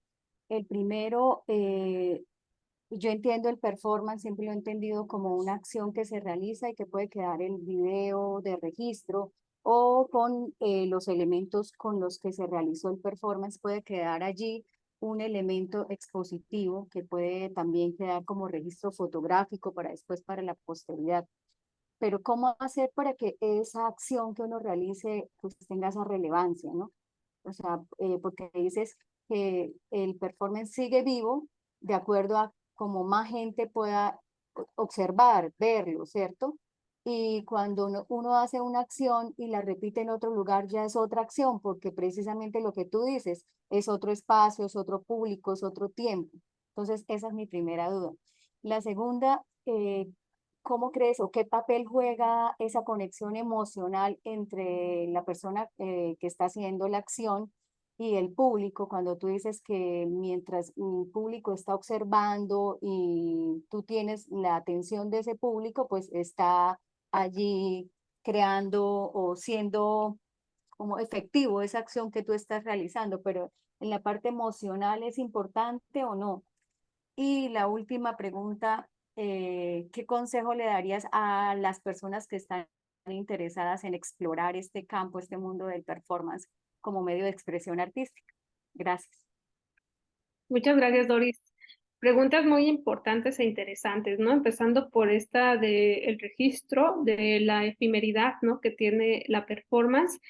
El primero, yo entiendo el performance, siempre lo he entendido como una acción que se realiza y que puede quedar en video de registro o con los elementos con los que se realizó el performance, puede quedar allí un elemento expositivo que puede también quedar como registro fotográfico para después para la posteridad. Pero ¿cómo hacer para que esa acción que uno realice pues tenga esa relevancia, ¿no? O sea, porque dices que el performance sigue vivo de acuerdo a como más gente pueda observar, verlo, ¿cierto? Y cuando uno hace una acción y la repite en otro lugar, ya es otra acción, porque precisamente lo que tú dices es otro espacio, es otro público, es otro tiempo. Entonces, esa es mi primera duda. La segunda, ¿cómo crees o qué papel juega esa conexión emocional entre la persona que está haciendo la acción y el público, cuando tú dices que mientras el público está observando y tú tienes la atención de ese público, pues está allí creando o siendo como efectivo esa acción que tú estás realizando, pero en la parte emocional es importante o no? Y la última pregunta, ¿qué consejo le darías a las personas que están interesadas en explorar este campo, este mundo del performance como medio de expresión artística? Gracias.
Muchas gracias, Doris. Preguntas muy importantes e interesantes, ¿no? Empezando por esta del registro de la efemeridad, ¿no? Que tiene la performance.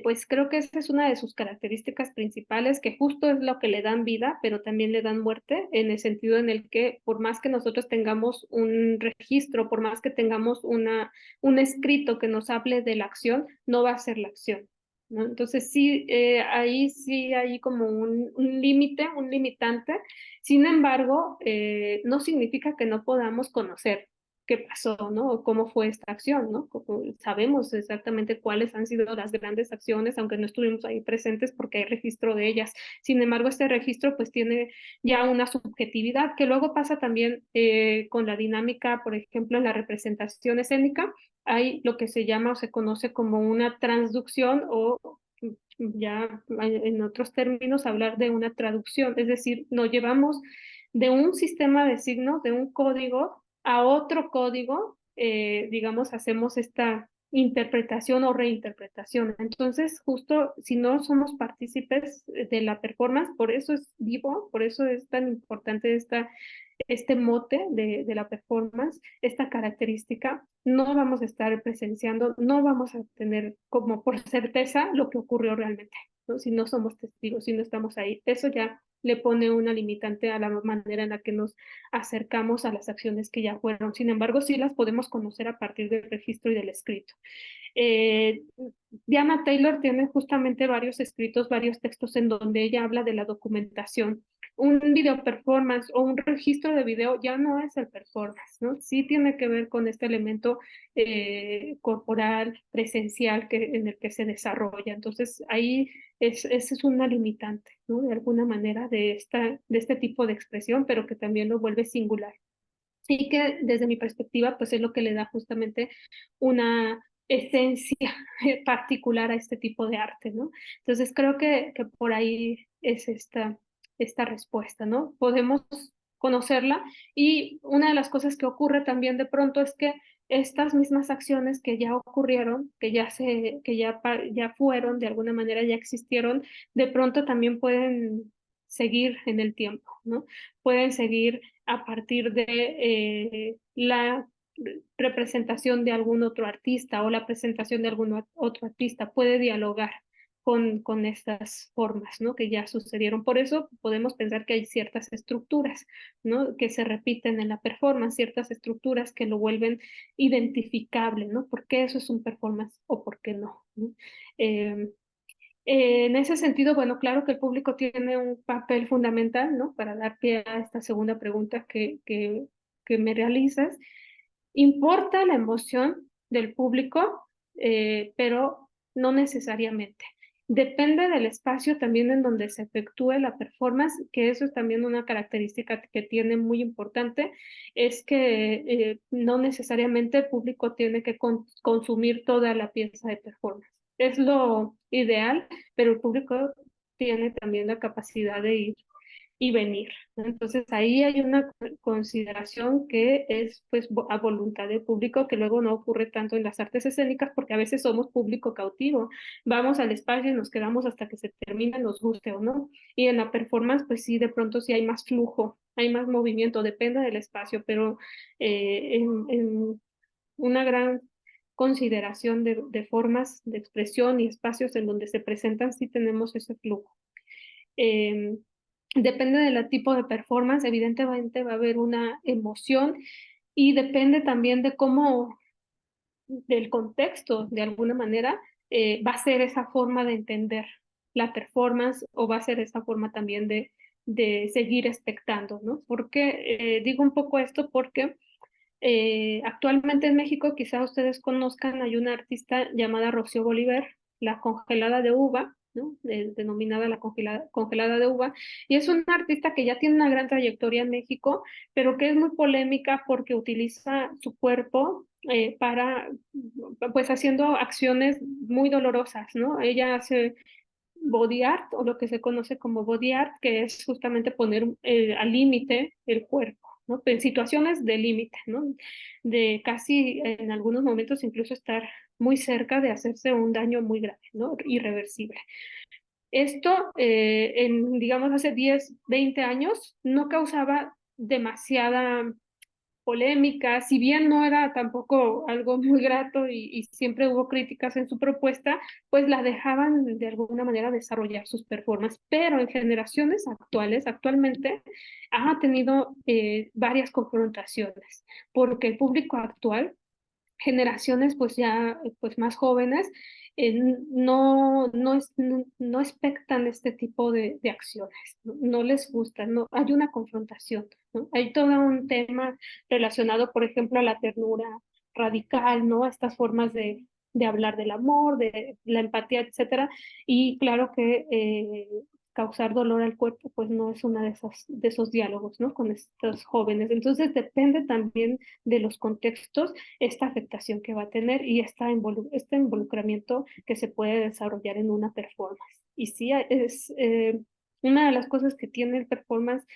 Pues creo que esa es una de sus características principales, que justo es lo que le dan vida, pero también le dan muerte, en el sentido en el que por más que nosotros tengamos un registro, por más que tengamos un escrito que nos hable de la acción, no va a ser la acción, ¿no? Entonces sí, ahí sí hay como un límite, un limitante. Sin embargo, no significa que no podamos conocer qué pasó, ¿no? O cómo fue esta acción, ¿no? Sabemos exactamente cuáles han sido las grandes acciones, aunque no estuvimos ahí presentes porque hay registro de ellas. Sin embargo, este registro pues tiene ya una subjetividad que luego pasa también con la dinámica, por ejemplo, en la representación escénica. Hay lo que se llama o se conoce como una transducción o ya en otros términos hablar de una traducción, es decir, nos llevamos de un sistema de signos, de un código a otro código, digamos, hacemos esta interpretación o reinterpretación. Entonces, justo si no somos partícipes de la performance, por eso es vivo, por eso es tan importante este mote de la performance, esta característica, no vamos a estar presenciando, no vamos a tener como por certeza lo que ocurrió realmente, ¿no? Si no somos testigos, si no estamos ahí. Eso ya le pone una limitante a la manera en la que nos acercamos a las acciones que ya fueron. Sin embargo, sí las podemos conocer a partir del registro y del escrito. Eh, Diana Taylor tiene justamente varios escritos, varios textos en donde ella habla de la documentación. Un video performance o un registro de video ya no es el performance, ¿no? Sí tiene que ver con este elemento corporal, presencial en el que se desarrolla. Entonces ahí esa es una limitante, ¿no? De alguna manera de este tipo de expresión, pero que también lo vuelve singular. Y que desde mi perspectiva, pues es lo que le da justamente una esencia particular a este tipo de arte, ¿no? Entonces creo que por ahí es esta respuesta, ¿no? Podemos conocerla y una de las cosas que ocurre también de pronto es que estas mismas acciones que ya ocurrieron, ya fueron, de alguna manera ya existieron, de pronto también pueden seguir en el tiempo, ¿no? Pueden seguir a partir de la representación de algún otro artista o la presentación de algún otro artista, puede dialogar con estas formas, ¿no? Que ya sucedieron. Por eso podemos pensar que hay ciertas estructuras, ¿no? Que se repiten en la performance, ciertas estructuras que lo vuelven identificable, ¿no? ¿Por qué eso es un performance o por qué no? ¿No? En ese sentido, bueno, claro que el público tiene un papel fundamental, ¿no? Para dar pie a esta segunda pregunta que me realizas. Importa la emoción del público, pero no necesariamente. Depende del espacio también en donde se efectúe la performance, que eso es también una característica que tiene muy importante, es que no necesariamente el público tiene que consumir toda la pieza de performance. Es lo ideal, pero el público tiene también la capacidad de ir y venir, ¿no? Entonces ahí hay una consideración que es pues a voluntad del público, que luego no ocurre tanto en las artes escénicas porque a veces somos público cautivo, vamos al espacio y nos quedamos hasta que se termine, nos guste o no, y en la performance pues sí, de pronto sí hay más flujo, hay más movimiento, depende del espacio, pero en una gran consideración de formas de expresión y espacios en donde se presentan, sí tenemos ese flujo. Eh, Depende del tipo de performance, evidentemente va a haber una emoción y depende también de cómo, del contexto, de alguna manera, va a ser esa forma de entender la performance o va a ser esa forma también de seguir expectando, ¿no? Porque digo un poco esto porque actualmente en México, quizá ustedes conozcan, hay una artista llamada Rocío Bolívar, la congelada de uva, ¿no? Denominada la congelada de uva, y es una artista que ya tiene una gran trayectoria en México, pero que es muy polémica porque utiliza su cuerpo pues haciendo acciones muy dolorosas, ¿no? Ella hace body art o lo que se conoce como body art, que es justamente poner al límite el cuerpo, ¿no? En situaciones de límite, ¿no? De casi en algunos momentos incluso estar muy cerca de hacerse un daño muy grave, ¿no? Irreversible. Esto, digamos, hace 10, 20 años no causaba demasiada polémica, si bien no era tampoco algo muy grato y siempre hubo críticas en su propuesta, pues la dejaban de alguna manera desarrollar sus performances, pero en generaciones actuales, actualmente, ha tenido varias confrontaciones, porque el público actual generaciones pues ya pues más jóvenes no expectan este tipo de acciones, ¿no? No les gusta, no, hay una confrontación, ¿no? Hay todo un tema relacionado, por ejemplo, a la ternura radical, ¿no? Estas formas de hablar del amor, de la empatía, etcétera, y claro que causar dolor al cuerpo, pues no es una de esos diálogos, ¿no? Con estos jóvenes. Entonces depende también de los contextos esta afectación que va a tener y este involucramiento que se puede desarrollar en una performance. Y sí, es una de las cosas que tiene el performance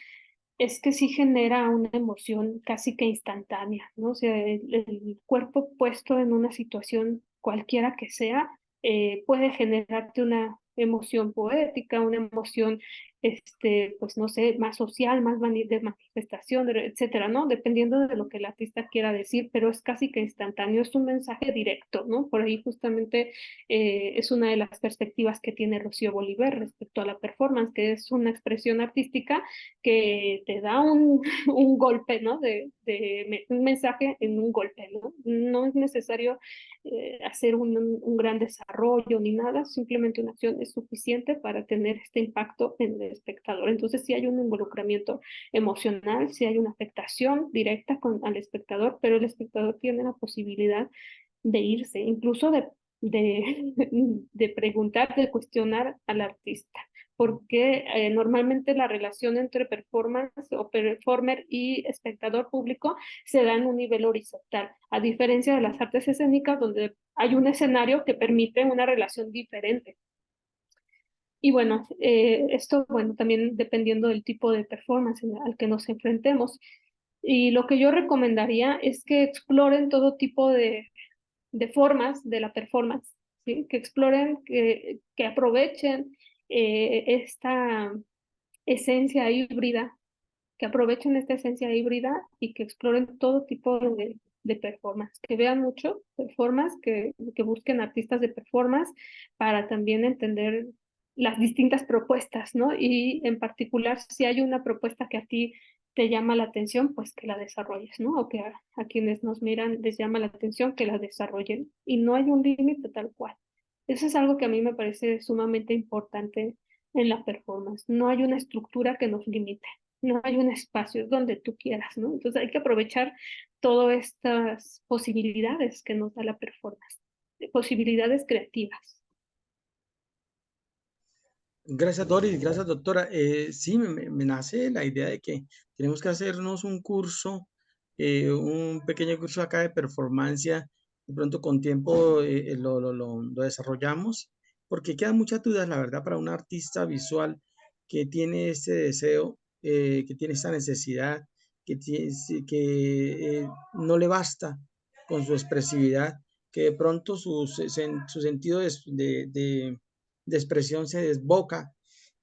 es que sí genera una emoción casi que instantánea, ¿no? O sea, el cuerpo puesto en una situación cualquiera que sea, puede generarte una emoción poética, una emoción, pues no sé, más social, más de manifestación, etcétera, ¿no? Dependiendo de lo que el artista quiera decir, pero es casi que instantáneo, es un mensaje directo, ¿no? Por ahí justamente es una de las perspectivas que tiene Rocío Bolívar respecto a la performance, que es una expresión artística que te da un golpe, ¿no? Un mensaje en un golpe, ¿no? No es necesario hacer un gran desarrollo ni nada, simplemente una acción es suficiente para tener este impacto en el espectador. Entonces, si hay un involucramiento emocional, si hay una afectación directa al espectador, pero el espectador tiene la posibilidad de irse, incluso de, de preguntar, de cuestionar al artista, porque normalmente la relación entre performance o performer y espectador público se da en un nivel horizontal, a diferencia de las artes escénicas donde hay un escenario que permite una relación diferente. Y bueno, esto, bueno, también dependiendo del tipo de performance al que nos enfrentemos. Y lo que yo recomendaría es que exploren todo tipo de formas de la performance, ¿sí? Que exploren, que aprovechen esta esencia híbrida, que aprovechen esta esencia híbrida y que exploren todo tipo de performance, que vean mucho performance, que busquen artistas de performance para también entender las distintas propuestas, ¿no? Y en particular, si hay una propuesta que a ti te llama la atención, pues que la desarrolles, ¿no? O que a quienes nos miran les llama la atención que la desarrollen. Y no hay un límite tal cual. Eso es algo que a mí me parece sumamente importante en la performance. No hay una estructura que nos limite, no hay un espacio donde tú quieras, ¿no? Entonces hay que aprovechar todas estas posibilidades que nos da la performance, posibilidades creativas.
Gracias, Doris. Gracias, doctora. Sí, me nace la idea de que tenemos que hacernos un curso, un pequeño curso acá de performance. De pronto, con tiempo, lo desarrollamos, porque quedan muchas dudas, la verdad, para un artista visual que tiene este deseo, que tiene esta necesidad, sí, que no le basta con su expresividad, que de pronto su sentido de expresión se desboca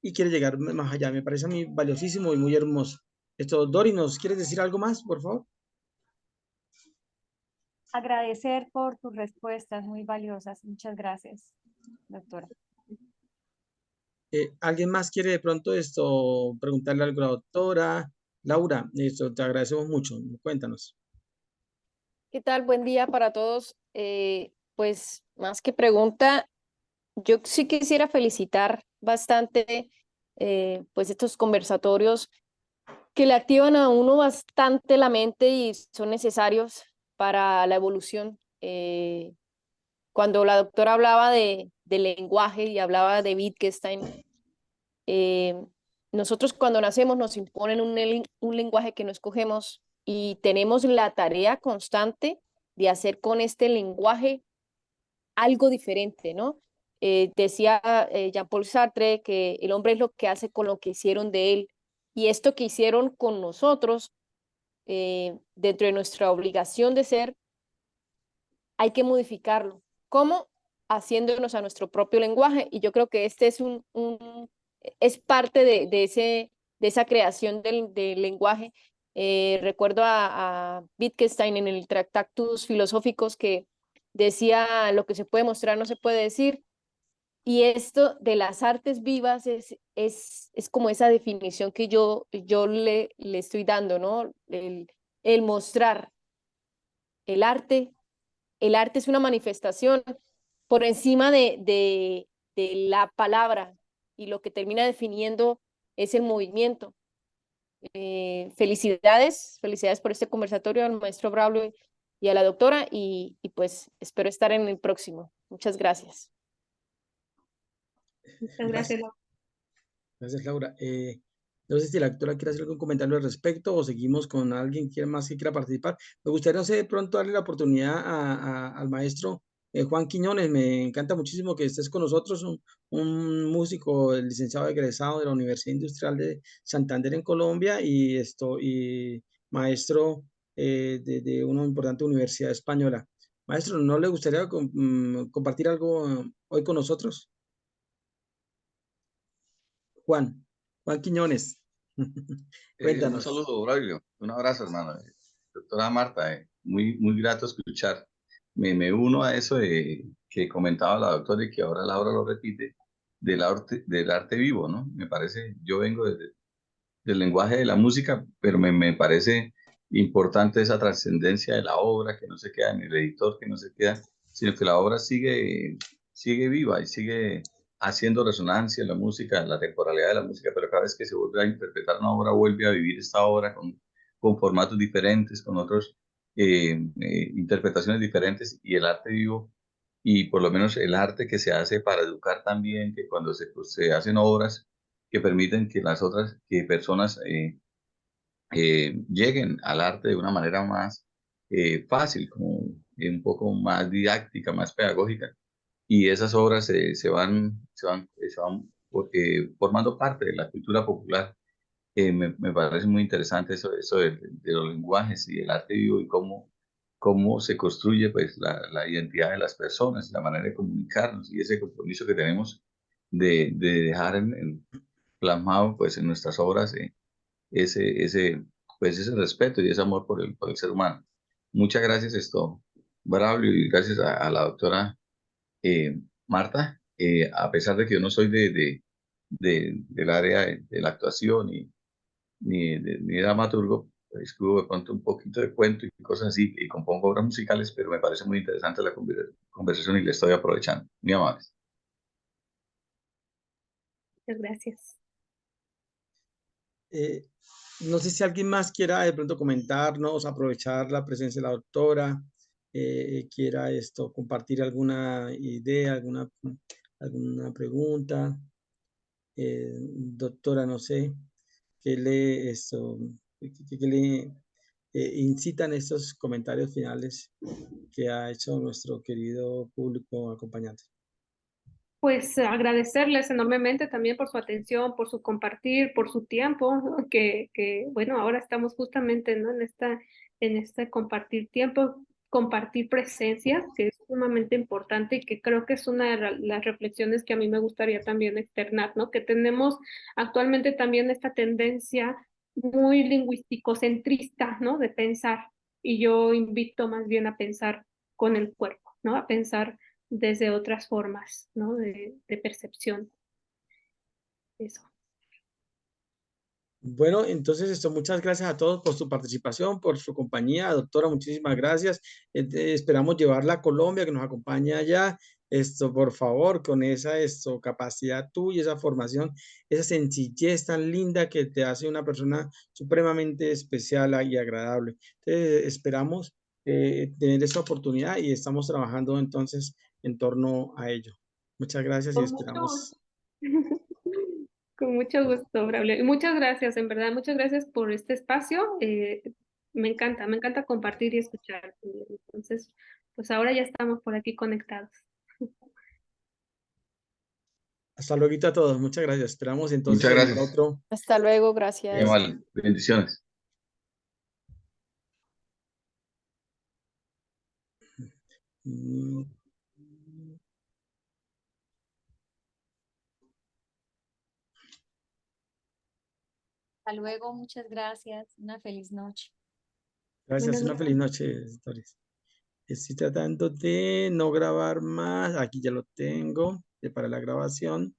y quiere llegar más allá. Me parece a mí valiosísimo y muy hermoso. Dori, ¿nos quieres decir algo más, por favor?
Agradecer por tus respuestas muy valiosas. Muchas gracias, doctora.
¿Alguien más quiere de pronto preguntarle algo a la doctora? Laura, te agradecemos mucho. Cuéntanos.
¿Qué tal? Buen día para todos. Pues más que pregunta, yo sí quisiera felicitar bastante pues estos conversatorios que le activan a uno bastante la mente y son necesarios para la evolución. Cuando la doctora hablaba del lenguaje y hablaba de Wittgenstein, eh, nosotros cuando nacemos nos imponen un lenguaje que no escogemos y tenemos la tarea constante de hacer con este lenguaje algo diferente, ¿no? Decía Jean-Paul Sartre que el hombre es lo que hace con lo que hicieron de él y esto que hicieron con nosotros, dentro de nuestra obligación de ser, hay que modificarlo. ¿Cómo? Haciéndonos a nuestro propio lenguaje y yo creo que este es parte de esa creación del lenguaje. Recuerdo a Wittgenstein en el Tractatus Filosóficos que decía lo que se puede mostrar no se puede decir, y esto de las artes vivas es como esa definición que yo le estoy dando, ¿no? El mostrar el arte. El arte es una manifestación por encima de la palabra y lo que termina definiendo es el movimiento. Felicidades por este conversatorio al maestro Braulio y a la doctora y pues espero estar en el próximo. Muchas gracias.
Muchas gracias.
Gracias, Laura. No sé si la doctora quiere hacer algún comentario al respecto o seguimos con alguien más que quiera participar. Me gustaría, no sé, de pronto darle la oportunidad al maestro Juan Quiñones. Me encanta muchísimo que estés con nosotros, un músico, el licenciado egresado de la Universidad Industrial de Santander en Colombia y maestro de una importante universidad española. Maestro, ¿no le gustaría compartir algo hoy con nosotros? Juan Quiñones.
Un
Cuéntanos.
saludo, Braulio. Un abrazo, hermano. Doctora Marta, muy grato escuchar. Me uno a eso que comentaba la doctora y que ahora Laura lo repite, del arte vivo, ¿no? Me parece, yo vengo del lenguaje de la música, pero me parece importante esa trascendencia de la obra, que no se queda en el editor, que no se queda, sino que la obra sigue viva y sigue haciendo resonancia en la música, en la temporalidad de la música, pero cada vez que se vuelve a interpretar una obra, vuelve a vivir esta obra con formatos diferentes, con otras interpretaciones diferentes, y el arte vivo, y por lo menos el arte que se hace para educar también, que cuando se hacen obras que permiten que las otras personas lleguen al arte de una manera más fácil, como un poco más didáctica, más pedagógica, y esas obras se van formando parte de la cultura popular. Me parece muy interesante eso de los lenguajes y el arte vivo y cómo se construye pues la identidad de las personas, la manera de comunicarnos y ese compromiso que tenemos de dejar plasmado pues en nuestras obras ese respeto y ese amor por el ser humano. Muchas gracias, Braulio, y gracias a la doctora Marta. A pesar de que yo no soy del área de la actuación ni dramaturgo, pues, escribo de pronto un poquito de cuento y cosas así, y compongo obras musicales, pero me parece muy interesante la conversación y la estoy aprovechando. Muy amables.
Muchas gracias.
No sé si alguien más quiera de pronto comentarnos, aprovechar la presencia de la doctora, quiera compartir alguna idea, alguna pregunta. Doctora, no sé, ¿qué le incitan estos comentarios finales que ha hecho nuestro querido público acompañante?
Pues agradecerles enormemente también por su atención, por su compartir, por su tiempo, ¿no? Bueno, ahora estamos justamente, ¿no? En este compartir tiempo, compartir presencias, que es sumamente importante y que creo que es una de las reflexiones que a mí me gustaría también externar, ¿no? Que tenemos actualmente también esta tendencia muy lingüístico-centrista, ¿no? De pensar, y yo invito más bien a pensar con el cuerpo, ¿no? A pensar desde otras formas, ¿no? De percepción. Eso.
Bueno, entonces muchas gracias a todos por su participación, por su compañía. Doctora, muchísimas gracias. Esperamos llevarla a Colombia, que nos acompañe allá. Por favor, con esa capacidad tuya, esa formación, esa sencillez tan linda que te hace una persona supremamente especial y agradable. Entonces, esperamos tener esa oportunidad y estamos trabajando entonces en torno a ello. Muchas gracias y
Con mucho
esperamos.
Con mucho gusto, Braulio. Y muchas gracias, en verdad, muchas gracias por este espacio. Me encanta compartir y escuchar. Entonces, pues ahora ya estamos por aquí conectados.
Hasta luego a todos. Muchas gracias. Esperamos entonces
Muchas
en
gracias.
otro.
Hasta luego,
Muy
gracias.
amable. Bendiciones.
Mm,
Hasta luego, muchas gracias. Una feliz noche.
Gracias.
Buenas
Una
noches.
feliz noche, Doris. Estoy tratando de no grabar más. Aquí ya lo tengo para la grabación.